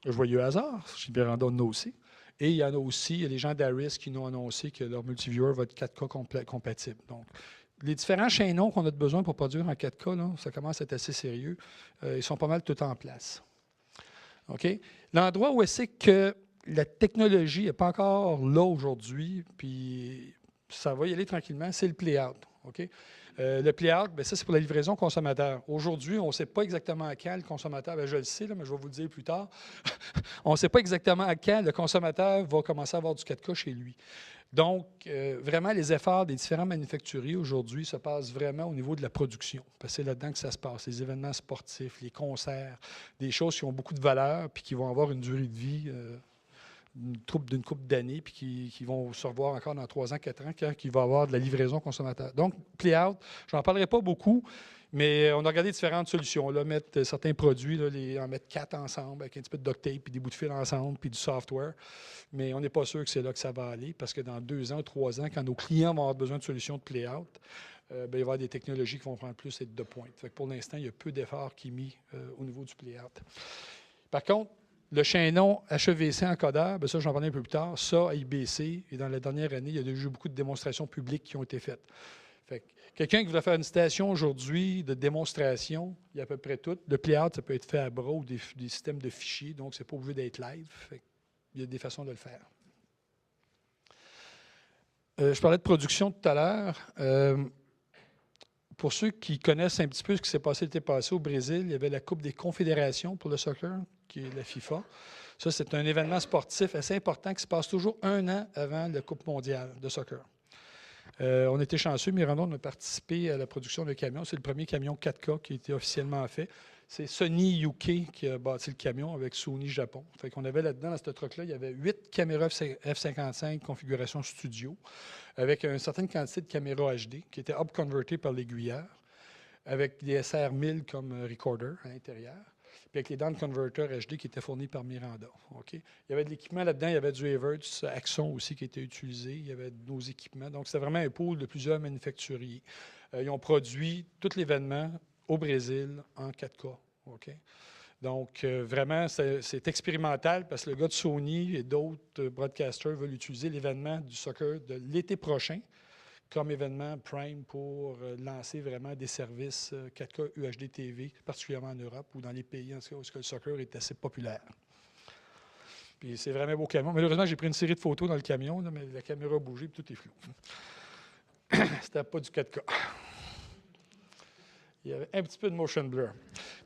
Joyeux hasard, chez Béranda, on en a aussi. Et il y en a aussi, il y a les gens d'Aris qui nous ont annoncé que leur multiviewer va être 4K compatible. Donc, les différents chaînons qu'on a besoin pour produire en 4K, là, ça commence à être assez sérieux. Ils sont pas mal tout en place. OK? L'endroit où c'est que la technologie n'est pas encore là aujourd'hui, puis ça va y aller tranquillement, c'est le play-out. OK? Le play-out, ça, c'est pour la livraison consommateur. Aujourd'hui, on ne sait pas exactement à quand le consommateur, je le sais, là, mais je vais vous le dire plus tard, on ne sait pas exactement à quand le consommateur va commencer à avoir du 4K chez lui. Donc, vraiment, les efforts des différents manufacturiers aujourd'hui se passent vraiment au niveau de la production. Parce que c'est là-dedans que ça se passe. Les événements sportifs, les concerts, des choses qui ont beaucoup de valeur puis qui vont avoir une durée de vie d'une couple d'années puis qui vont se revoir encore dans 3 ans, 4 ans, quand il va y avoir de la livraison consommateur. Donc, play-out, je n'en parlerai pas beaucoup, mais on a regardé différentes solutions. Là, mettre certains produits, là, en mettre 4 ensemble, avec un petit peu de duct tape, puis des bouts de fil ensemble, puis du software. Mais on n'est pas sûr que c'est là que ça va aller, parce que dans 2 ans, 3 ans, quand nos clients vont avoir besoin de solutions de play-out, il va y avoir des technologies qui vont prendre plus et de pointe. Fait que pour l'instant, il y a peu d'efforts qui sont mis au niveau du play-out. Par contre, le chaînon HEVC encodeur, ça, j'en parlais un peu plus tard, ça, à IBC, et dans la dernière année, il y a déjà eu beaucoup de démonstrations publiques qui ont été faites. Fait que quelqu'un qui voudrait faire une station aujourd'hui de démonstration, il y a à peu près tout. Le play-out, ça peut être fait à bras ou des systèmes de fichiers, donc ce n'est pas obligé d'être live. Fait il y a des façons de le faire. Je parlais de production tout à l'heure. Pour ceux qui connaissent un petit peu ce qui s'est passé l'été passé au Brésil, il y avait la Coupe des Confédérations pour le soccer, qui est la FIFA. Ça, c'est un événement sportif assez important qui se passe toujours 1 an avant la Coupe mondiale de soccer. On était chanceux, Miranda, on a participé à la production de camion. C'est le premier camion 4K qui a été officiellement fait. C'est Sony UK qui a bâti le camion avec Sony Japon. Fait qu'on avait là-dedans, dans ce truc-là, il y avait 8 caméras F55 configuration studio, avec une certaine quantité de caméras HD qui étaient up-convertées par l'aiguilleur, avec des SR1000 comme recorder à l'intérieur, puis avec les down converters HD qui étaient fournis par Miranda. Okay? Il y avait de l'équipement là-dedans, il y avait du Evertz, Axon aussi qui était utilisé, il y avait de nos équipements. Donc, c'était vraiment un pool de plusieurs manufacturiers. Ils ont produit tout l'événement au Brésil en 4K. Okay? Donc, vraiment, c'est expérimental parce que le gars de Sony et d'autres broadcasters veulent utiliser l'événement du soccer de l'été prochain comme événement prime pour lancer vraiment des services 4K UHD TV, particulièrement en Europe ou dans les pays en tout cas, où le soccer est assez populaire. Puis c'est vraiment un beau camion. Malheureusement, j'ai pris une série de photos dans le camion, là, mais la caméra a bougé et tout est flou. C'était pas du 4K. Il y avait un petit peu de motion blur.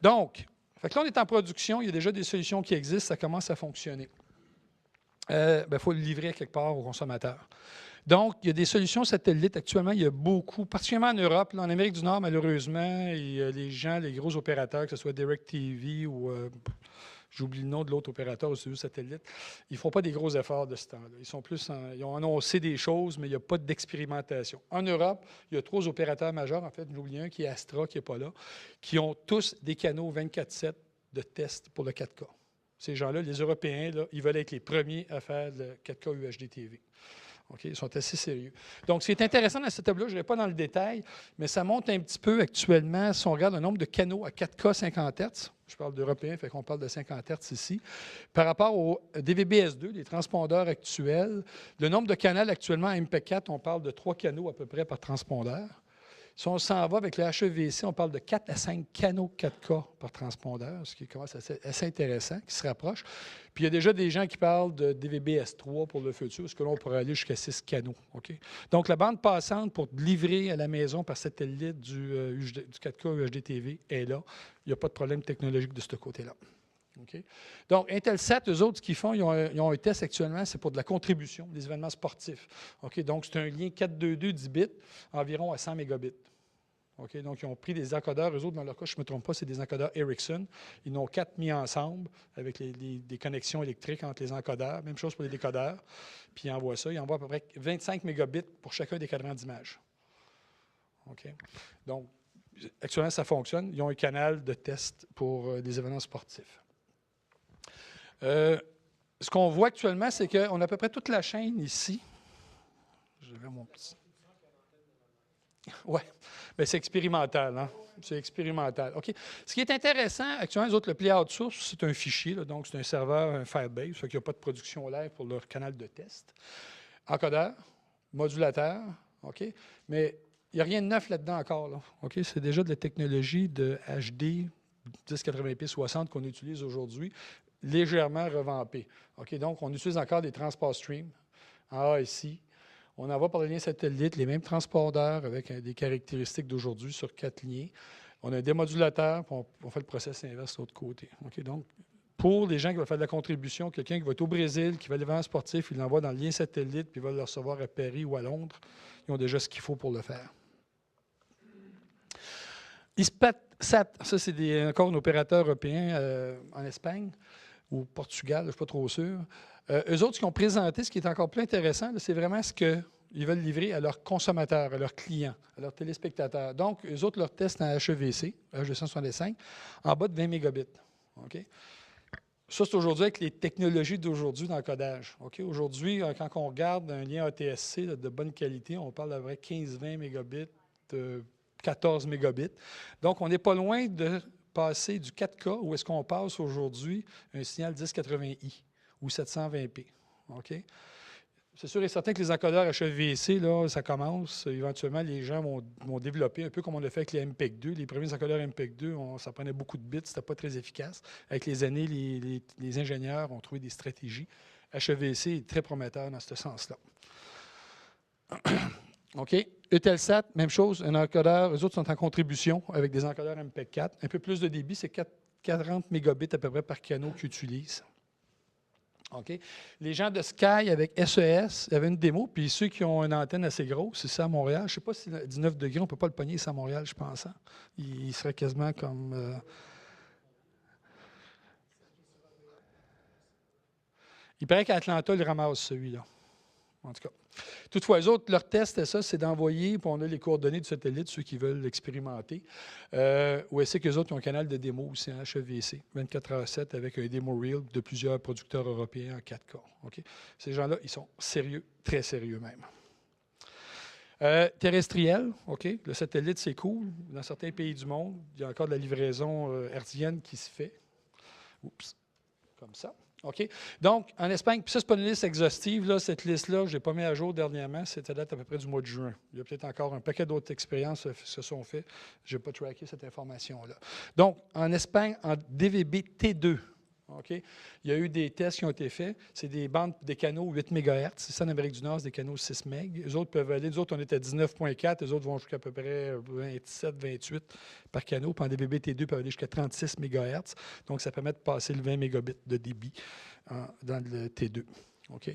Donc, fait que là, on est en production, il y a déjà des solutions qui existent, ça commence à fonctionner. Il faut le livrer quelque part aux consommateurs. Donc, il y a des solutions satellites. Actuellement, il y a beaucoup, particulièrement en Europe, là, en Amérique du Nord, malheureusement, et, les gens, les gros opérateurs, que ce soit DirecTV ou, j'oublie le nom de l'autre opérateur au studio satellite, ils ne font pas des gros efforts de ce temps-là. Ils ont annoncé des choses, mais il n'y a pas d'expérimentation. En Europe, il y a 3 opérateurs majeurs, en fait, j'oublie un qui est Astra, qui n'est pas là, qui ont tous des canaux 24/7 de test pour le 4K. Ces gens-là, les Européens, là, ils veulent être les premiers à faire le 4K UHD TV. OK? Ils sont assez sérieux. Donc, ce qui est intéressant dans ce tableau, je ne vais pas dans le détail, mais ça montre un petit peu actuellement, si on regarde le nombre de canaux à 4K 50 Hz, je parle d'européens, fait qu'on parle de 50 Hz ici, par rapport au DVB-S2, les transpondeurs actuels, le nombre de canaux actuellement à MP4, on parle de 3 canaux à peu près par transpondeur. Si on s'en va avec le HEVC, on parle de 4 à 5 canaux 4K par transpondeur, ce qui commence assez intéressant, qui se rapproche. Puis il y a déjà des gens qui parlent de DVB-S3 pour le futur, parce que là, on pourrait aller jusqu'à 6 canaux. Okay? Donc, la bande passante pour livrer à la maison par satellite du 4K UHD-TV est là. Il n'y a pas de problème technologique de ce côté-là. Okay? Donc, Intelsat, eux autres, ce qu'ils font, ils ont un test actuellement, c'est pour de la contribution, des événements sportifs. Okay? Donc, c'est un lien 422 10 bits, environ à 100 mégabits. Okay? Donc, ils ont pris des encodeurs, eux autres, dans leur cas, je ne me trompe pas, c'est des encodeurs Ericsson. Ils en ont 4 mis ensemble avec des connexions électriques entre les encodeurs. Même chose pour les décodeurs. Puis, ils envoient ça. Ils envoient à peu près 25 mégabits pour chacun des cadrans d'image. Okay? Donc, actuellement, ça fonctionne. Ils ont un canal de test pour des événements sportifs. Ce qu'on voit actuellement, c'est qu'on a à peu près toute la chaîne ici. Je vais mon petit. Oui, mais c'est expérimental. Hein? C'est expérimental. OK. Ce qui est intéressant, actuellement, les autres, le Playout Source, c'est un fichier, là, donc c'est un serveur, un Firebase, fait qu'il n'y a pas de production live pour leur canal de test. Encodeur, modulateur, OK. Mais il n'y a rien de neuf là-dedans encore. Là, OK. C'est déjà de la technologie de HD 1080p 60 qu'on utilise aujourd'hui, légèrement revampé. OK, donc, on utilise encore des transports stream en ASI. On envoie par le lien satellite les mêmes transpondeurs avec des caractéristiques d'aujourd'hui sur 4 liens. On a un démodulateur, puis on fait le process inverse de l'autre côté. OK, donc, pour les gens qui veulent faire de la contribution, quelqu'un qui va être au Brésil, qui va à l'événement sportif, il l'envoie dans le lien satellite, puis il va le recevoir à Paris ou à Londres. Ils ont déjà ce qu'il faut pour le faire. Ispasat, ça c'est encore un opérateur européen en Espagne ou au Portugal, je ne suis pas trop sûr. Eux autres, ce qu'ils ont présenté, ce qui est encore plus intéressant, c'est vraiment ce qu'ils veulent livrer à leurs consommateurs, à leurs clients, à leurs téléspectateurs. Donc, eux autres, leur test en HEVC, H265, en bas de 20 mégabits. Okay? Ça, c'est aujourd'hui avec les technologies d'aujourd'hui d'encodage. Okay? Aujourd'hui, quand on regarde un lien ATSC de bonne qualité, on parle d'à peu près 15-20 mégabits, 14 mégabits. Donc, on n'est pas loin de passer du 4K où est-ce qu'on passe aujourd'hui un signal 1080i ou 720p. OK? C'est sûr et certain que les encodeurs HEVC, là, ça commence. Éventuellement, les gens vont développer un peu comme on l'a fait avec les MPEG-2. Les premiers encodeurs MPEG-2, ça prenait beaucoup de bits, c'était pas très efficace. Avec les années, les ingénieurs ont trouvé des stratégies. HEVC est très prometteur dans ce sens-là. OK. Eutelsat, même chose, un encodeur, eux autres sont en contribution avec des encodeurs MPEG-4. Un peu plus de débit, c'est 40 mégabits à peu près par canot qu'ils utilisent. OK. Les gens de Sky avec SES, il y avait une démo, puis ceux qui ont une antenne assez grosse, c'est ça à Montréal. Je ne sais pas si 19 degrés, on ne peut pas le pogner ici à Montréal, je pense. Hein? Il serait quasiment comme... Il paraît qu'à Atlanta, ils ramassent celui-là. En tout cas. Toutefois, les autres, leur test, c'est d'envoyer, puis on a les coordonnées du satellite, ceux qui veulent l'expérimenter. Ou est-ce que les autres ont un canal de démo aussi en HEVC, 24h7, avec un démo reel de plusieurs producteurs européens en 4K. Okay? Ces gens-là, ils sont sérieux, très sérieux même. Terrestriel, OK. Le satellite, c'est cool. Dans certains pays du monde, il y a encore de la livraison hertzienne qui se fait. Oups, comme ça. OK? Donc, en Espagne, puis ça, ce n'est pas une liste exhaustive. Là, cette liste-là, je ne l'ai pas mis à jour dernièrement. C'était date à peu près du mois de juin. Il y a peut-être encore un paquet d'autres expériences qui se sont faites. Je n'ai pas tracké cette information-là. Donc, en Espagne, en DVB T2, OK? Il y a eu des tests qui ont été faits. C'est des bandes, des canaux 8 MHz. C'est ça en Amérique du Nord, c'est des canaux 6 MHz. Les autres peuvent aller. Les autres, on était à 19,4. Les autres vont jusqu'à peu près 27, 28 par canot. Puis en DVB T2, peuvent aller jusqu'à 36 MHz. Donc, ça permet de passer le 20 mégabits de débit dans le T2. OK?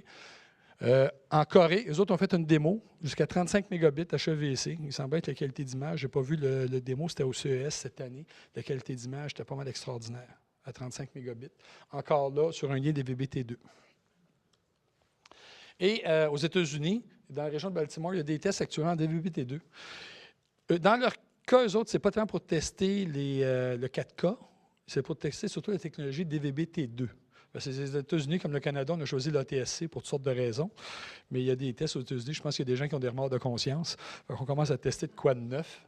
En Corée, les autres ont fait une démo jusqu'à 35 mégabits HEVC. Il semblait être la qualité d'image. Je n'ai pas vu le démo, c'était au CES cette année. La qualité d'image était pas mal extraordinaire à 35 mégabits. Encore là, sur un lien DVB-T2. Et aux États-Unis, dans la région de Baltimore, il y a des tests actuellement en DVB-T2. Dans leur cas, eux autres, ce n'est pas tellement pour tester le 4K, c'est pour tester surtout la technologie DVB-T2. Ben, c'est les États-Unis comme le Canada, on a choisi l'ATSC pour toutes sortes de raisons. Mais il y a des tests aux États-Unis. Je pense qu'il y a des gens qui ont des remords de conscience. On commence à tester de quoi de neuf.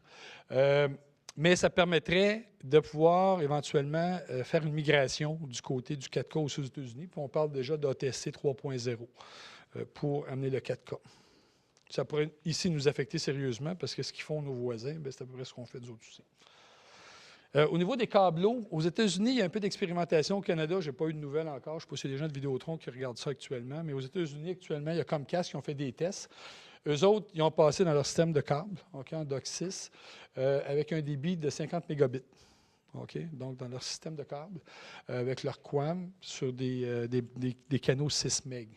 Mais ça permettrait de pouvoir éventuellement faire une migration du côté du 4K aux États-Unis. Puis on parle déjà d'ATSC 3.0 pour amener le 4K. Ça pourrait ici nous affecter sérieusement parce que ce qu'ils font nos voisins, bien, c'est à peu près ce qu'on fait nous autres aussi. Au niveau des câbleaux, aux États-Unis, il y a un peu d'expérimentation. Au Canada, je n'ai pas eu de nouvelles encore. Je ne sais pas si il y a des gens de Vidéotron qui regardent ça actuellement. Mais aux États-Unis, actuellement, il y a Comcast qui ont fait des tests. Eux autres, ils ont passé dans leur système de câble, en DOCSIS, avec un débit de 50 mégabits. Donc, dans leur système de câble, avec leur QAM sur des canaux 6 MB.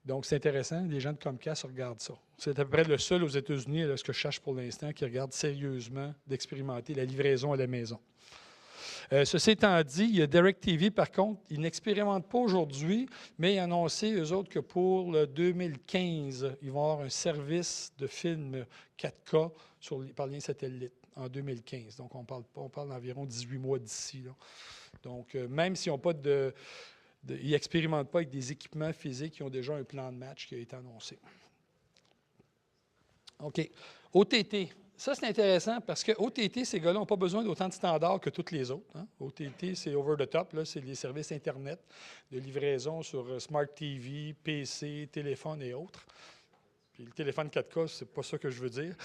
Donc, c'est intéressant. Les gens de Comcast regardent ça. C'est à peu près le seul aux États-Unis, ce que je cherche pour l'instant, qui regarde sérieusement d'expérimenter la livraison à la maison. Ceci étant dit, il y a DirecTV, par contre, ils n'expérimentent pas aujourd'hui, mais ils ont annoncé, eux autres, que pour le 2015, ils vont avoir un service de film 4K par lien satellite en 2015. Donc, on parle d'environ 18 mois d'ici. Donc, même s'ils n'ont pas ils n'expérimentent pas avec des équipements physiques, ils ont déjà un plan de match qui a été annoncé. OK. OTT. Ça, c'est intéressant parce que OTT, ces gars-là n'ont pas besoin d'autant de standards que toutes les autres. OTT, c'est over the top, c'est les services Internet de livraison sur Smart TV, PC, téléphone et autres. Puis le téléphone 4K, c'est pas ça que je veux dire.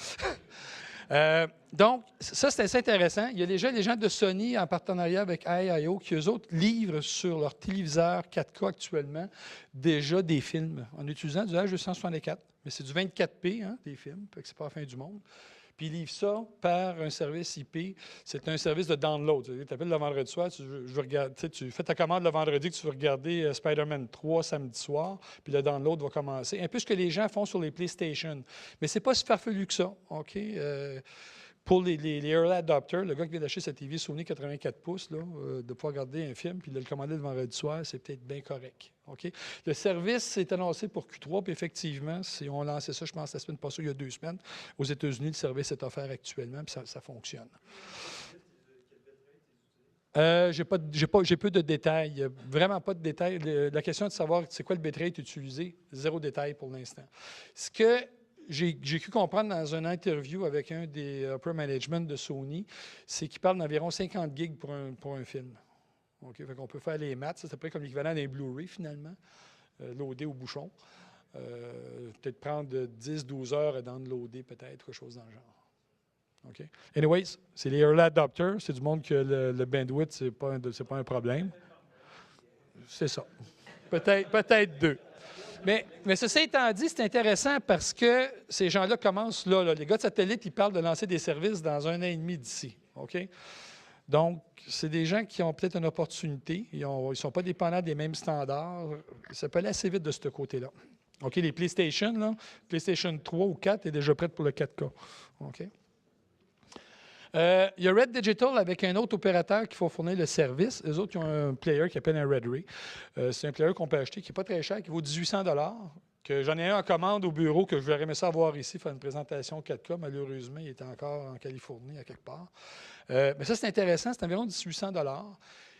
Donc, ça, c'est assez intéressant. Il y a déjà les gens de Sony en partenariat avec IIO qui, eux autres, livrent sur leur téléviseur 4K actuellement déjà des films en utilisant du H264. Mais c'est du 24p, des films, fait que c'est pas la fin du monde. Puis ils livrent ça par un service IP. C'est un service de download. Tu appelles le vendredi soir, tu fais ta commande le vendredi que tu veux regarder Spider-Man 3 samedi soir, puis le download va commencer. Un peu ce que les gens font sur les PlayStation. Mais c'est pas si farfelu que ça. Pour les early adopters, le gars qui vient d'acheter sa TV Sony 84 pouces, de pouvoir regarder un film puis de le commander le vendredi soir, c'est peut-être bien correct. Le service s'est annoncé pour Q3, puis effectivement, on a lancé ça, je pense, la semaine passée, il y a 2 semaines. Aux États-Unis, le service est offert actuellement, puis ça fonctionne. J'ai peu de détails, vraiment pas de détails. La question est de savoir c'est quoi le bitrate utilisé, zéro détail pour l'instant. Ce que j'ai cru comprendre dans une interview avec un des upper management de Sony, c'est qu'il parle d'environ 50 gigs pour un film. Fait qu'on peut faire les maths, c'est à peu près comme l'équivalent d'un Blu-ray finalement, loadé au bouchon. Peut-être prendre 10-12 heures à downloader peut-être, quelque chose dans le genre. Anyways, c'est les early adopters, c'est du monde que le bandwidth, c'est pas un problème. C'est ça. Peut-être 2. Mais ceci étant dit, c'est intéressant parce que ces gens-là commencent là. Les gars de satellite, ils parlent de lancer des services dans 1 an et demi d'ici. Donc, c'est des gens qui ont peut-être une opportunité. Ils ne sont pas dépendants des mêmes standards. Ça peut aller assez vite de ce côté-là. Les PlayStation, PlayStation 3 ou 4 est déjà prête pour le 4K. Il y a Red Digital avec un autre opérateur qui faut fournir le service. Eux autres, ils ont un player qui s'appelle un Red Ray. C'est un player qu'on peut acheter qui n'est pas très cher, qui vaut 1800 $. Que j'en ai un en commande au bureau que je vais aimer ça avoir ici, faire une présentation 4K. Malheureusement, il est encore en Californie, à quelque part. Mais ça, c'est intéressant. C'est environ 1800 $.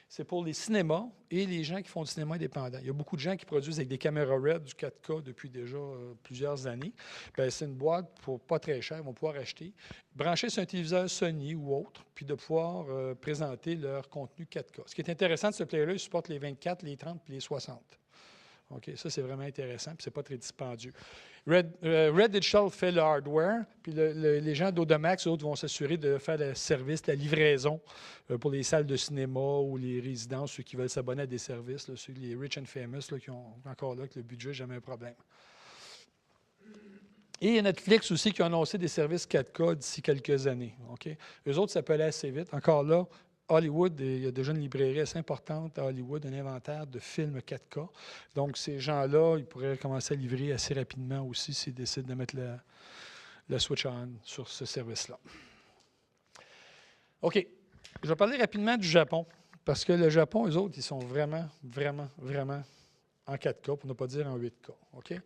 C'est pour les cinémas et les gens qui font du cinéma indépendant. Il y a beaucoup de gens qui produisent avec des caméras RED du 4K depuis déjà plusieurs années. C'est une boîte pour pas très cher, ils vont pouvoir acheter, brancher sur un téléviseur Sony ou autre, puis de pouvoir présenter leur contenu 4K. Ce qui est intéressant de ce player-là, il supporte les 24, les 30 puis les 60. Ça, c'est vraiment intéressant, puis c'est pas très dispendieux. Red Digital fait le hardware, puis les gens d'Audamax, eux autres, vont s'assurer de faire le service, la livraison pour les salles de cinéma ou les résidences, ceux qui veulent s'abonner à des services, ceux, les rich and famous, qui ont encore là que le budget, jamais un problème. Et il y a Netflix aussi qui a annoncé des services 4K d'ici quelques années. Eux autres, ça peut aller assez vite. Encore là, Hollywood, il y a déjà une librairie assez importante à Hollywood, un inventaire de films 4K. Donc, ces gens-là, ils pourraient commencer à livrer assez rapidement aussi s'ils décident de mettre le switch on sur ce service-là. OK. Je vais parler rapidement du Japon, parce que le Japon, eux autres, ils sont vraiment, vraiment, vraiment en 4K, pour ne pas dire en 8K.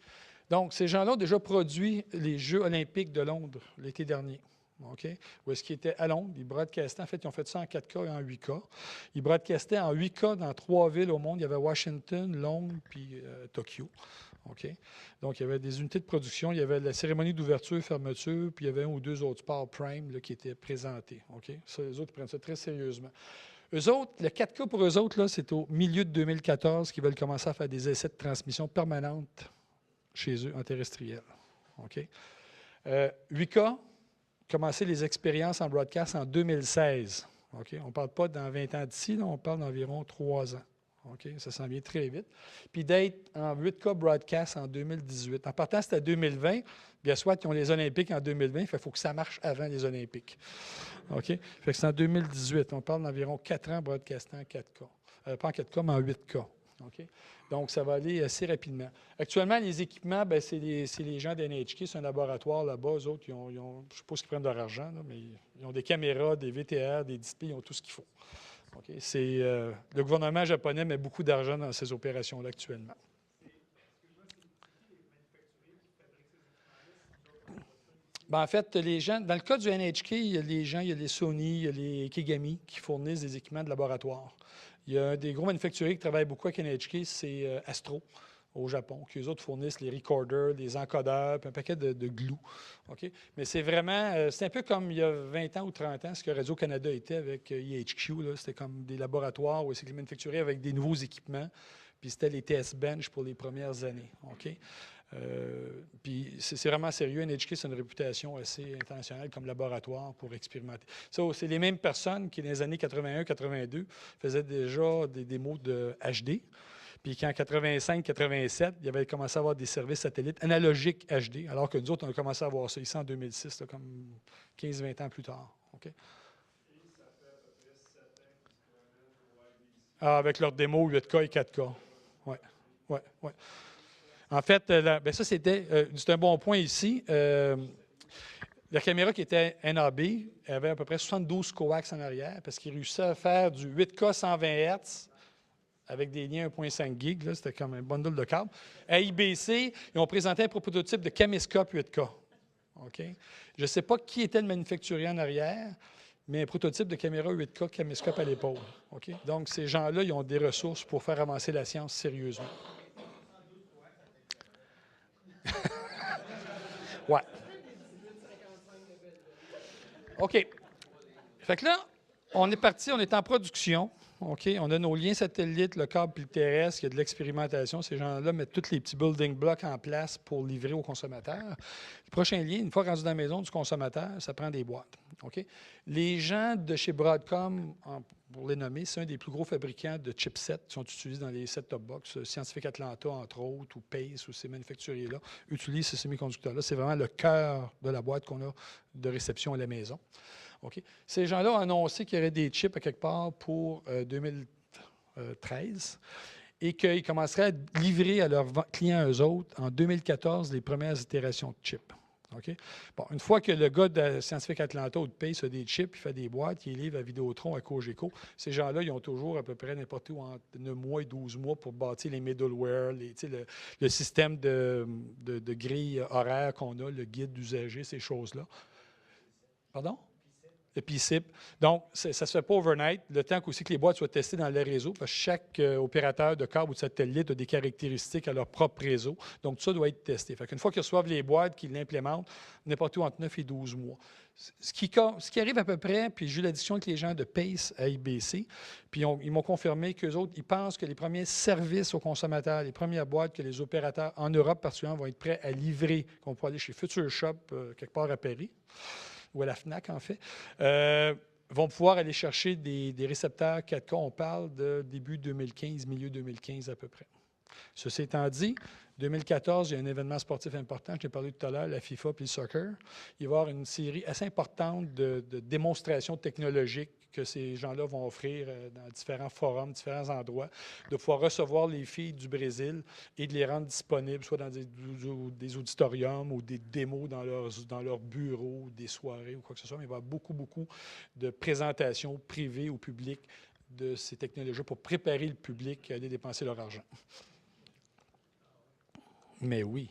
Donc, ces gens-là ont déjà produit les Jeux olympiques de Londres l'été dernier. OK? Où est-ce qu'ils étaient à Londres, ils broadcastaient. En fait, ils ont fait ça en 4K et en 8K. Ils broadcastaient en 8K dans 3 villes au monde. Il y avait Washington, Londres, puis Tokyo. OK? Donc, il y avait des unités de production. Il y avait la cérémonie d'ouverture, fermeture, puis il y avait un ou deux autres sports prime là, qui étaient présentés. OK? Ça, les autres, ils prennent ça très sérieusement. Eux autres, le 4K pour eux autres, là, c'est au milieu de 2014 qu'ils veulent commencer à faire des essais de transmission permanente chez eux en terrestriel. OK? 8K, commencer les expériences en broadcast en 2016. OK? On ne parle pas dans 20 ans d'ici, on parle d'environ 3 ans. OK? Ça s'en vient très vite. Puis d'être en 8K broadcast en 2018. En partant, c'était 2020. Bien soit qu'ils ont les Olympiques en 2020, il faut que ça marche avant les Olympiques. OK? Fait que c'est en 2018. On parle d'environ 4 ans broadcastant en 4K. Pas en 4K, mais en 8K. OK? Donc, ça va aller assez rapidement. Actuellement, les équipements, c'est les gens d'NHK, c'est un laboratoire là-bas. Eux autres, je suppose qu'ils prennent de leur argent, là, mais ils ont des caméras, des VTR, des displays, ils ont tout ce qu'il faut. Okay? Le gouvernement japonais met beaucoup d'argent dans ces opérations-là actuellement. En fait, les gens, dans le cas du NHK, il y a les Sony, il y a les Kigami qui fournissent des équipements de laboratoire. Il y a des gros manufacturiers qui travaillent beaucoup avec NHK, c'est Astro au Japon, qui eux autres fournissent les recorders, les encodeurs, puis un paquet de glue. Okay? Mais c'est vraiment, c'est un peu comme il y a 20 ans ou 30 ans, ce que Radio-Canada était avec EHQ. C'était comme des laboratoires où c'est les manufacturiers avec des nouveaux équipements, puis c'était les test bench pour les premières années. Okay? Puis c'est vraiment sérieux. NHK, c'est une réputation assez internationale comme laboratoire pour expérimenter. Ça, c'est les mêmes personnes qui, dans les années 81-82, faisaient déjà des démos de HD. Puis qu'en 85-87, il avait commencé à avoir des services satellites analogiques HD, alors que nous autres, on a commencé à avoir ça ici en 2006, là, comme 15-20 ans plus tard. Okay? Avec leurs démos 8K et 4K. Oui, oui, oui. En fait, ça, c'est un bon point ici. La caméra qui était NAB avait à peu près 72 coax en arrière parce qu'il réussissait à faire du 8K 120 Hz avec des liens 1.5 gig. C'était comme un bundle de câbles. À IBC, ils ont présenté un prototype de caméscope 8K. Okay? Je ne sais pas qui était le manufacturier en arrière, mais un prototype de caméra 8K caméscope à l'épaule. Okay? Donc, ces gens-là, ils ont des ressources pour faire avancer la science sérieusement. Ouais. OK. Fait que là, on est parti, on est en production. OK? On a nos liens satellites, le câble et le terrestre, il y a de l'expérimentation. Ces gens-là mettent tous les petits building blocks en place pour livrer aux consommateurs. Le prochain lien, une fois rendu dans la maison du consommateur, ça prend des boîtes. OK? Les gens de chez Broadcom, pour les nommer, c'est un des plus gros fabricants de chipsets qui sont utilisés dans les set-top box. Scientific Atlanta, entre autres, ou Pace, ou ces manufacturiers-là, utilisent ces semi-conducteurs-là. C'est vraiment le cœur de la boîte qu'on a de réception à la maison. Okay. Ces gens-là ont annoncé qu'il y aurait des chips à quelque part pour 2013 et qu'ils commenceraient à livrer à leurs clients, eux autres, en 2014, les premières itérations de chips. Okay? Bon, une fois que le gars de Scientific Atlanta ou de Pace a des chips, il fait des boîtes, il livre à Vidéotron, à Cogeco, ces gens-là, ils ont toujours à peu près n'importe où entre 9 mois et 12 mois pour bâtir les middleware, le système de grille horaire qu'on a, le guide d'usager, ces choses-là. Pardon? Le PCIP. Donc, ça ne se fait pas overnight. Le temps aussi que les boîtes soient testées dans le réseau, parce que chaque opérateur de câble ou de satellite a des caractéristiques à leur propre réseau. Donc, tout ça doit être testé. Fait qu'une fois qu'ils reçoivent les boîtes, qu'ils l'implémentent, n'importe où entre 9 et 12 mois. Ce qui arrive à peu près, puis j'ai eu la discussion avec les gens de Pace à IBC, puis ils m'ont confirmé qu'eux autres, ils pensent que les premiers services aux consommateurs, les premières boîtes que les opérateurs en Europe particulièrement vont être prêts à livrer, qu'on pourra aller chez Future Shop, quelque part à Paris, ou à la FNAC, en fait, vont pouvoir aller chercher des récepteurs 4K. On parle de début 2015, milieu 2015 à peu près. Ceci étant dit, 2014, il y a un événement sportif important, je t'ai parlé tout à l'heure, la FIFA puis le soccer. Il va y avoir une série assez importante de démonstrations technologiques que ces gens-là vont offrir dans différents forums, différents endroits, de pouvoir recevoir les filles du Brésil et de les rendre disponibles, soit dans des auditoriums ou des démos dans leurs bureaux, des soirées ou quoi que ce soit. Mais il va y avoir beaucoup, beaucoup de présentations privées au public de ces technologies pour préparer le public à aller dépenser leur argent. Mais oui.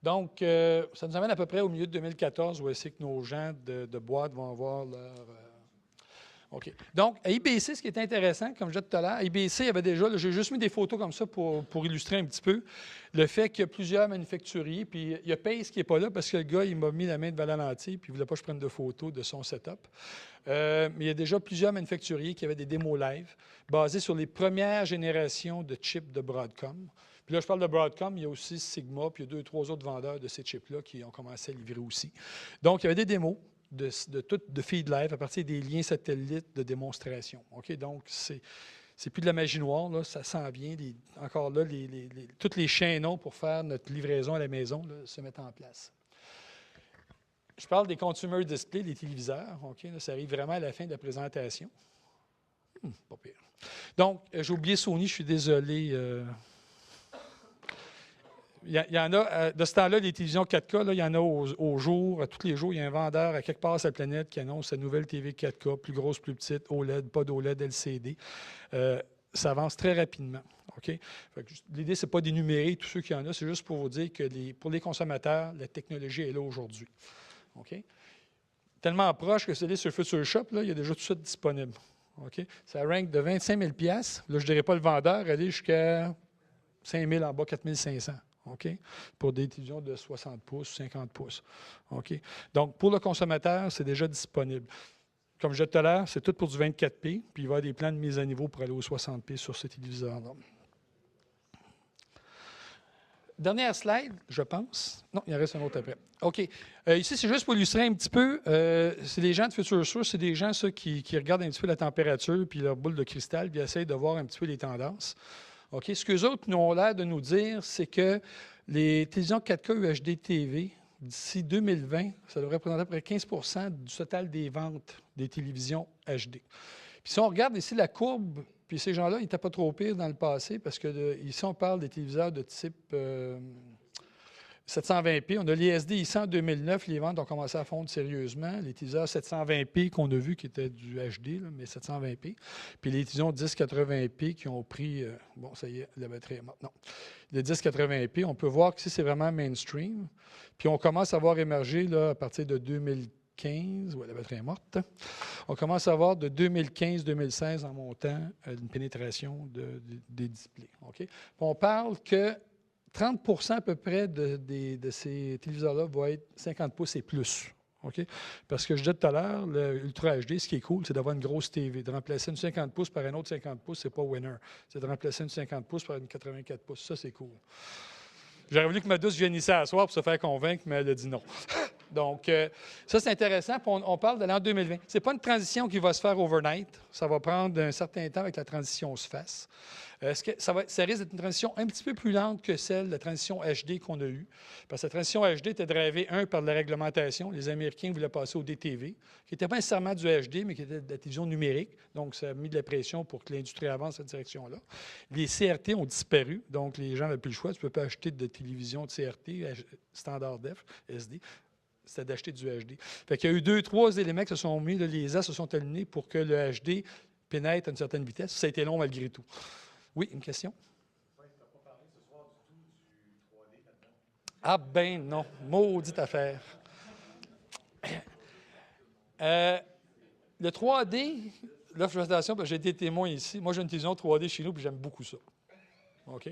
Donc, ça nous amène à peu près au milieu de 2014 où c'est que nos gens de boîte vont avoir leur... OK. Donc, à IBC, ce qui est intéressant, comme je disais tout à l'heure, à IBC, il y avait déjà, j'ai juste mis des photos comme ça pour illustrer un petit peu le fait qu'il y a plusieurs manufacturiers, puis il y a Pace qui n'est pas là parce que le gars, il m'a mis la main devant la lentille, puis il ne voulait pas que je prenne de photos de son setup. Mais il y a déjà plusieurs manufacturiers qui avaient des démos live basés sur les premières générations de chips de Broadcom. Puis là, je parle de Broadcom, il y a aussi Sigma, puis il y a 2-3 autres vendeurs de ces chips-là qui ont commencé à livrer aussi. Donc, il y avait des démos de feed live à partir des liens satellites de démonstration. OK? Donc, c'est plus de la magie noire, là, ça s'en vient. Encore là, tous les chaînons pour faire notre livraison à la maison là, se mettent en place. Je parle des consumer displays, les téléviseurs. OK? Là, ça arrive vraiment à la fin de la présentation. Pas pire. Donc, j'ai oublié Sony, je suis désolé. Il y en a, de ce temps-là, les télévisions 4K, là, il y en a au jour, à tous les jours, il y a un vendeur à quelque part sur la planète qui annonce sa nouvelle TV 4K, plus grosse, plus petite, OLED, pas d'OLED, LCD. Ça avance très rapidement. Okay? L'idée, ce n'est pas d'énumérer tous ceux qui en ont, c'est juste pour vous dire que pour les consommateurs, la technologie est là aujourd'hui. Okay? Tellement proche que c'est sur Future Shop, là, il y a déjà tout ça disponible. Okay? Ça rank de 25 000 $. Là, je ne dirais pas le vendeur, aller jusqu'à 5 000 en bas, 4 500. OK? Pour des télévisions de 60 pouces, 50 pouces. OK? Donc, pour le consommateur, c'est déjà disponible. Comme je disais tout à l'heure, c'est tout pour du 24p, puis il va y avoir des plans de mise à niveau pour aller au 60p sur ce téléviseur-là. Dernière slide, je pense. Non, il en reste un autre après. OK. Ici, c'est juste pour illustrer un petit peu. C'est des gens de Future Source, c'est des gens ceux qui regardent un petit peu la température puis leur boule de cristal, puis essayent de voir un petit peu les tendances. OK. Ce qu'eux autres nous ont l'air de nous dire, c'est que les télévisions 4K UHD TV, d'ici 2020, ça devrait représenter à peu près 15 du total des ventes des télévisions HD. Puis si on regarde ici la courbe, puis ces gens-là, ils n'étaient pas trop pires dans le passé, parce que ici, on parle des téléviseurs de type 720p. On a l'ISD ici en 2009, les ventes ont commencé à fondre sérieusement. Les téléviseurs 720p qu'on a vus, qui étaient du HD, là, mais 720p. Puis les télévisions 1080p qui ont pris... bon, ça y est, la batterie est morte. Non. Les 1080p, on peut voir que ici, c'est vraiment mainstream. Puis on commence à voir émerger, là, à partir de 2015, la batterie est morte. On commence à voir de 2015-2016 en montant une pénétration des displays. Okay? Puis on parle que 30 à peu près de ces téléviseurs-là vont être 50 pouces et plus. Okay? Parce que je disais tout à l'heure, l'Ultra HD, ce qui est cool, c'est d'avoir une grosse TV. De remplacer une 50 pouces par une autre 50 pouces, c'est pas winner. C'est de remplacer une 50 pouces par une 84 pouces. Ça, c'est cool. J'aurais voulu que ma douce vienne ici à soir pour se faire convaincre, mais elle a dit non. Donc, ça, c'est intéressant. On parle de l'an 2020. Ce n'est pas une transition qui va se faire overnight. Ça va prendre un certain temps avec que la transition se fasse. Ça risque d'être une transition un petit peu plus lente que celle de la transition HD qu'on a eue. Parce que la transition HD était drivée, par de la réglementation. Les Américains voulaient passer au DTV, qui n'était pas nécessairement du HD, mais qui était de la télévision numérique. Donc, ça a mis de la pression pour que l'industrie avance dans cette direction-là. Les CRT ont disparu. Donc, les gens n'avaient plus le choix. Tu ne peux pas acheter de télévision de CRT, standard def, SD. C'était d'acheter du HD. Fait qu'il y a eu 2-3 éléments qui se sont mis, les as se sont alignés pour que le HD pénètre à une certaine vitesse. Ça a été long malgré tout. Oui, une question? Oui, tu n'as pas parlé ce soir du tout du 3D là-dedans. Ah ben non, maudite affaire. Le 3D, là, je fais attention parce que j'ai été témoin ici. Moi, j'ai une télévision 3D chez nous puis j'aime beaucoup ça. OK?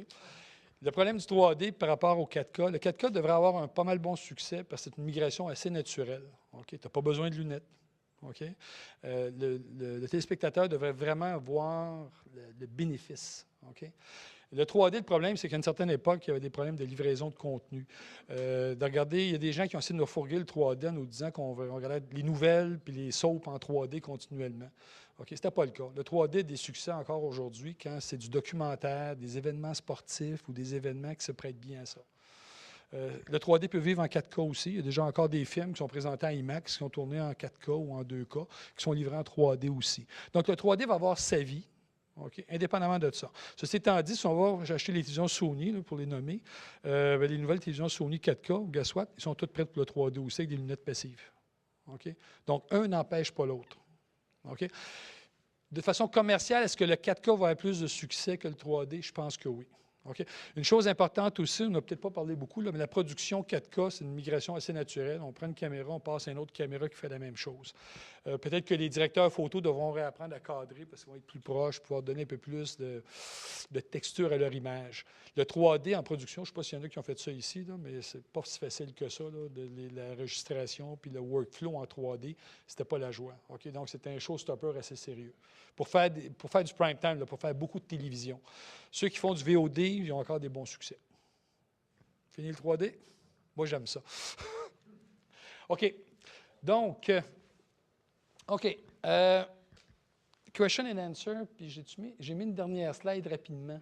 Le problème du 3D par rapport au 4K, le 4K devrait avoir un pas mal bon succès parce que c'est une migration assez naturelle. Okay? Tu n'as pas besoin de lunettes. Okay? Le téléspectateur devrait vraiment voir le bénéfice. Okay? Le 3D, le problème, c'est qu'à une certaine époque, il y avait des problèmes de livraison de contenu. Il y a des gens qui ont essayé de nous fourguer le 3D en nous disant qu'on regardait les nouvelles puis les soaps en 3D continuellement. OK, ce n'était pas le cas. Le 3D a des succès encore aujourd'hui quand c'est du documentaire, des événements sportifs ou des événements qui se prêtent bien à ça. Le 3D peut vivre en 4K aussi. Il y a déjà encore des films qui sont présentés en IMAX, qui sont tournés en 4K ou en 2K, qui sont livrés en 3D aussi. Donc, le 3D va avoir sa vie, okay, indépendamment de ça. Ceci étant dit, si on va acheter les télévisions Sony, là, pour les nommer, les nouvelles télévisions Sony 4K, guess what, ils sont toutes prêtes pour le 3D aussi avec des lunettes passives. Okay? Donc, un n'empêche pas l'autre. Okay? De façon commerciale, est-ce que le 4K va avoir plus de succès que le 3D? Je pense que oui. OK? Une chose importante aussi, on n'a peut-être pas parlé beaucoup, là, mais la production 4K, c'est une migration assez naturelle. On prend une caméra, on passe à une autre caméra qui fait la même chose. Peut-être que les directeurs photo devront réapprendre à cadrer parce qu'ils vont être plus proches, pouvoir donner un peu plus de texture à leur image. Le 3D en production, je ne sais pas s'il y en a qui ont fait ça ici, là, mais c'est pas si facile que ça, là, la registration puis le workflow en 3D, c'était pas la joie. OK? Donc, c'était un showstopper assez sérieux. Pour faire du prime time, là, pour faire beaucoup de télévision. Ceux qui font du VOD, ils ont encore des bons succès. Fini le 3D? Moi, j'aime ça. OK. Donc, OK. Question and answer, puis j'ai mis une dernière slide rapidement.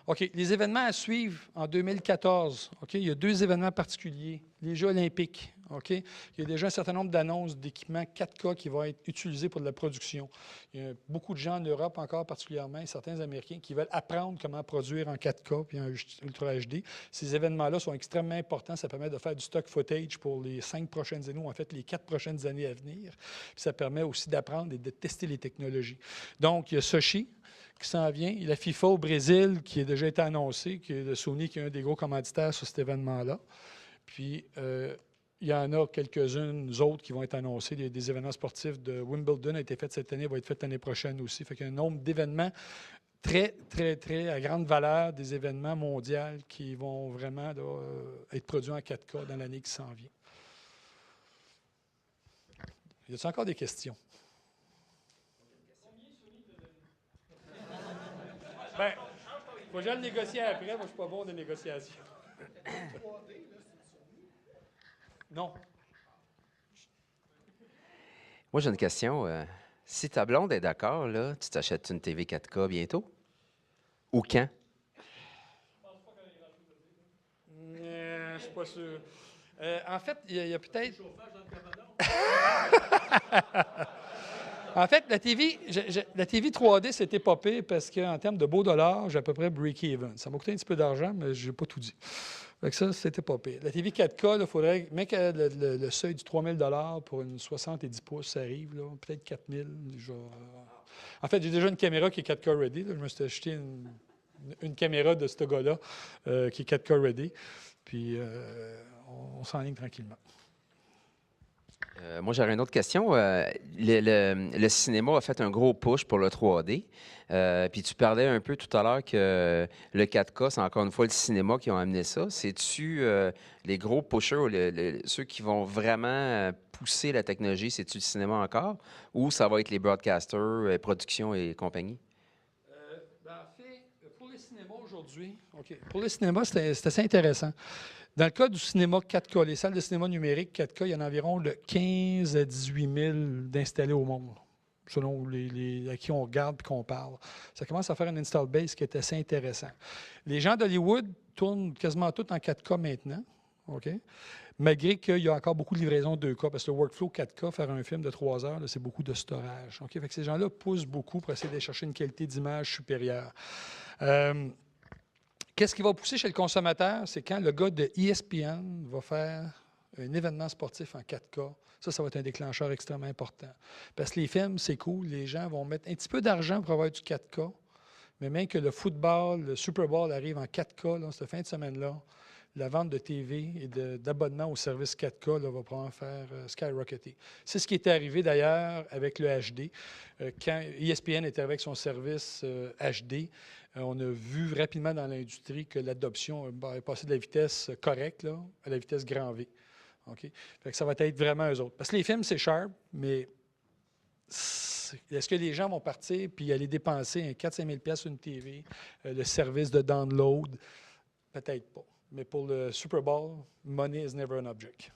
OK. Les événements à suivre en 2014. OK. Il y a 2 événements particuliers. Les Jeux olympiques. OK. Il y a déjà un certain nombre d'annonces d'équipements 4K qui vont être utilisés pour de la production. Il y a beaucoup de gens en Europe encore particulièrement, et certains Américains, qui veulent apprendre comment produire en 4K puis en Ultra HD. Ces événements-là sont extrêmement importants. Ça permet de faire du stock footage pour les 5 prochaines années, ou en fait les 4 prochaines années à venir. Puis ça permet aussi d'apprendre et de tester les technologies. Donc, il y a Sochi qui s'en vient. Il y a la FIFA au Brésil qui a déjà été annoncée, qui est le Sony qui est un des gros commanditaires sur cet événement-là. Puis, il y en a quelques-unes autres qui vont être annoncées. Des événements sportifs de Wimbledon a été fait cette année, va être fait l'année prochaine aussi. Fait qu'il y a un nombre d'événements très, très, très à grande valeur, des événements mondiaux qui vont vraiment là, être produits en 4K dans l'année qui s'en vient. Y a-t-il encore des questions? Bien, il faut que je le négocier après. Moi, je ne suis pas bon des négociations. Non. Moi, j'ai une question. Si ta blonde est d'accord, là, tu t'achètes une TV 4K bientôt? Ou quand? Je ne suis pas sûr. En fait, il y a peut-être. En fait, la TV 3D, c'était pas pire parce qu'en termes de beaux dollars, j'ai à peu près break-even. Ça m'a coûté un petit peu d'argent, mais je n'ai pas tout dit. Fait que ça, c'était pas pire. La TV 4K, il faudrait, même que le seuil du 3 000 pour une 70 pouces, ça arrive, là, peut-être 4 000. En fait, j'ai déjà une caméra qui est 4K ready. Là. Je me suis acheté une caméra de ce gars-là qui est 4K ready. Puis, on s'enligne tranquillement. Moi, j'aurais une autre question. Le cinéma a fait un gros push pour le 3D. Puis tu parlais un peu tout à l'heure que le 4K, c'est encore une fois le cinéma qui ont amené ça. C'est-tu les gros pushers, ou ceux qui vont vraiment pousser la technologie, c'est-tu le cinéma encore? Ou ça va être les broadcasters, productions et compagnie? En fait, pour les cinémas aujourd'hui, pour le cinéma, c'est assez intéressant. Dans le cas du cinéma 4K, les salles de cinéma numérique 4K, il y en a environ 15 à 18 000 d'installés au monde, selon à qui on regarde et qu'on parle. Ça commence à faire une install base qui est assez intéressant. Les gens d'Hollywood tournent quasiment tout en 4K maintenant, malgré qu'il y a encore beaucoup de livraisons 2K, parce que le workflow 4K, faire un film de 3 heures, c'est beaucoup de storage. Fait que ces gens-là poussent beaucoup pour essayer de chercher une qualité d'image supérieure. Qu'est-ce qui va pousser chez le consommateur? C'est quand le gars de ESPN va faire un événement sportif en 4K. Ça va être un déclencheur extrêmement important. Parce que les films, c'est cool. Les gens vont mettre un petit peu d'argent pour avoir du 4K. Mais même que le football, le Super Bowl arrive en 4K, là, cette fin de semaine-là, la vente de TV et d'abonnement au service 4K là, va probablement faire skyrocketer. C'est ce qui était arrivé d'ailleurs avec le HD. Quand ESPN est arrivé avec son service HD, on a vu rapidement dans l'industrie que l'adoption est passée de la vitesse correcte là, à la vitesse grand V. Fait que ça va être vraiment eux autres. Parce que les films, c'est cher, mais est-ce que les gens vont partir puis aller dépenser 4-5 000 sur une TV, le service de download? Peut-être pas. Mais pour le Super Bowl, money is never an object.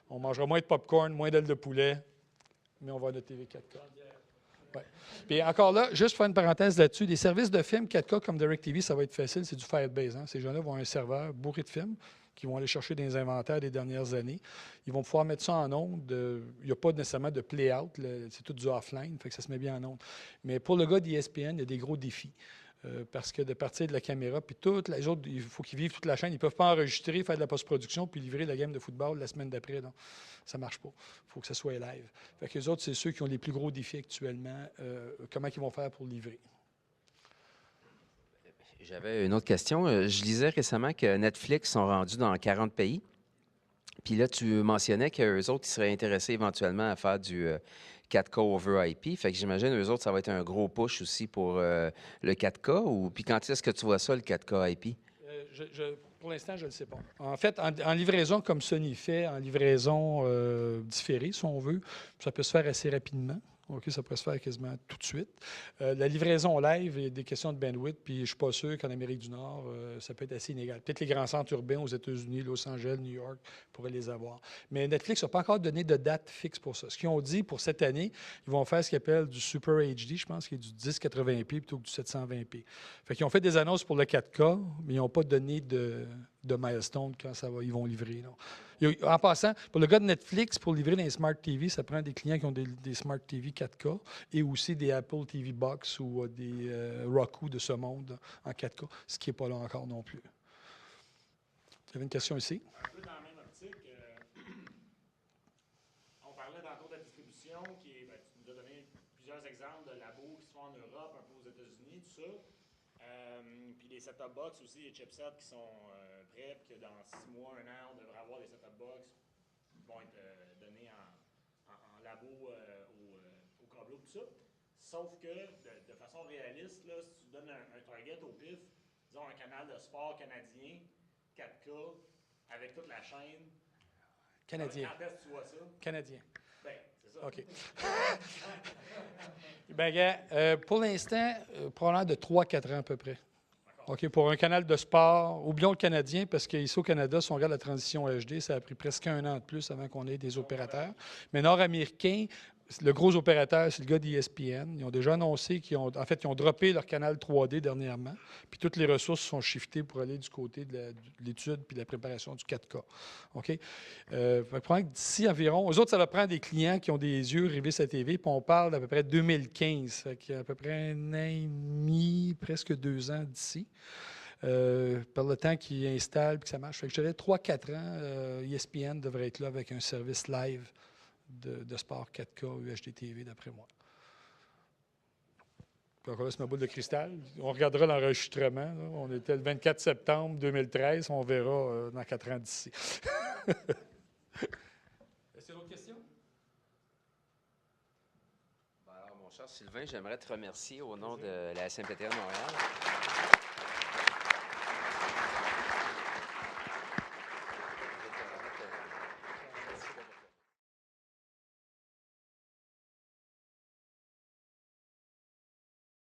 On mangera moins de popcorn, moins d'ailes de poulet, mais on va avoir notre TV 4K. Ouais. Puis encore là, juste faire une parenthèse là-dessus, les services de films 4K comme DirecTV, ça va être facile, c'est du Firebase. Ces gens-là vont avoir un serveur bourré de films qu'ils vont aller chercher dans les inventaires des dernières années. Ils vont pouvoir mettre ça en onde. Il n'y a pas nécessairement de play-out, c'est tout du offline, fait que ça se met bien en onde. Mais pour le gars d'ESPN, il y a des gros défis. Parce que de partir de la caméra, puis toutes les autres, il faut qu'ils vivent toute la chaîne. Ils ne peuvent pas enregistrer, faire de la post-production, puis livrer la game de football la semaine d'après. Donc, ça ne marche pas. Il faut que ça soit live. Fait que les autres, c'est ceux qui ont les plus gros défis actuellement. Comment ils vont faire pour livrer? J'avais une autre question. Je lisais récemment que Netflix sont rendus dans 40 pays. Puis là, tu mentionnais qu'eux autres, ils seraient intéressés éventuellement à faire du 4K over IP. Fait que j'imagine, eux autres, ça va être un gros push aussi pour le 4K. Puis quand est-ce que tu vois ça, le 4K IP? Pour l'instant, je ne le sais pas. En fait, en livraison comme Sony fait, en livraison différée, si on veut, ça peut se faire assez rapidement. OK, ça peut se faire quasiment tout de suite. La livraison live, il y a des questions de bandwidth, puis je ne suis pas sûr qu'en Amérique du Nord, ça peut être assez inégal. Peut-être les grands centres urbains aux États-Unis, Los Angeles, New York, pourraient les avoir. Mais Netflix n'a pas encore donné de date fixe pour ça. Ce qu'ils ont dit pour cette année, ils vont faire ce qu'ils appellent du Super HD, je pense, qui est du 1080p plutôt que du 720p. Fait qu'ils ont fait des annonces pour le 4K, mais ils n'ont pas donné de milestone quand ils vont livrer. Non. En passant, pour le gars de Netflix, pour livrer dans les Smart TV, ça prend des clients qui ont des Smart TV 4K et aussi des Apple TV Box ou des Roku de ce monde en 4K, ce qui n'est pas là encore non plus. Tu avais une question ici? Un peu dans la même optique, on parlait tantôt de la distribution, tu nous as donné plusieurs exemples de labos qui se font en Europe, un peu aux États-Unis, tout ça. Puis les set-top box aussi, les chipsets qui sont prêts, puis que dans 6 mois, 1 an, on devrait avoir des set-top box qui vont être donnés en labo au câbleau, tout ça. Sauf que, de façon réaliste, là, si tu donnes un target au pif, disons un canal de sport canadien, 4K, avec toute la chaîne. Canadien. Quand est-ce que tu vois ça? Canadien. Ben, c'est ça. OK. Ben, gars, pour l'instant, probablement de 3-4 ans à peu près. OK, pour un canal de sport, oublions le Canadien, parce qu'ici au Canada, si on regarde la transition HD, ça a pris presque 1 an de plus avant qu'on ait des opérateurs. Mais nord-américain, le gros opérateur, c'est le gars d'ESPN. Ils ont déjà annoncé qu'ils ont droppé leur canal 3D dernièrement. Puis toutes les ressources sont shiftées pour aller du côté de l'étude puis de la préparation du 4K. OK? Probablement que d'ici environ, eux autres, ça va prendre des clients qui ont des yeux rivés à TV, puis on parle d'à peu près 2015. Fait qu'il y a à peu près 1 an et demi, presque 2 ans d'ici. Par le temps qu'ils installent et que ça marche. Fait que je dirais 3-4 ans, ESPN devrait être là avec un service live de sport 4K UHD TV, d'après moi. Puis encore là, c'est ma boule de cristal. On regardera l'enregistrement. Là. On était le 24 septembre 2013. On verra dans 4 ans d'ici. Est-ce qu'il y a d'autres questions? Alors, mon cher Sylvain, j'aimerais te remercier au nom de la SMPT de Montréal.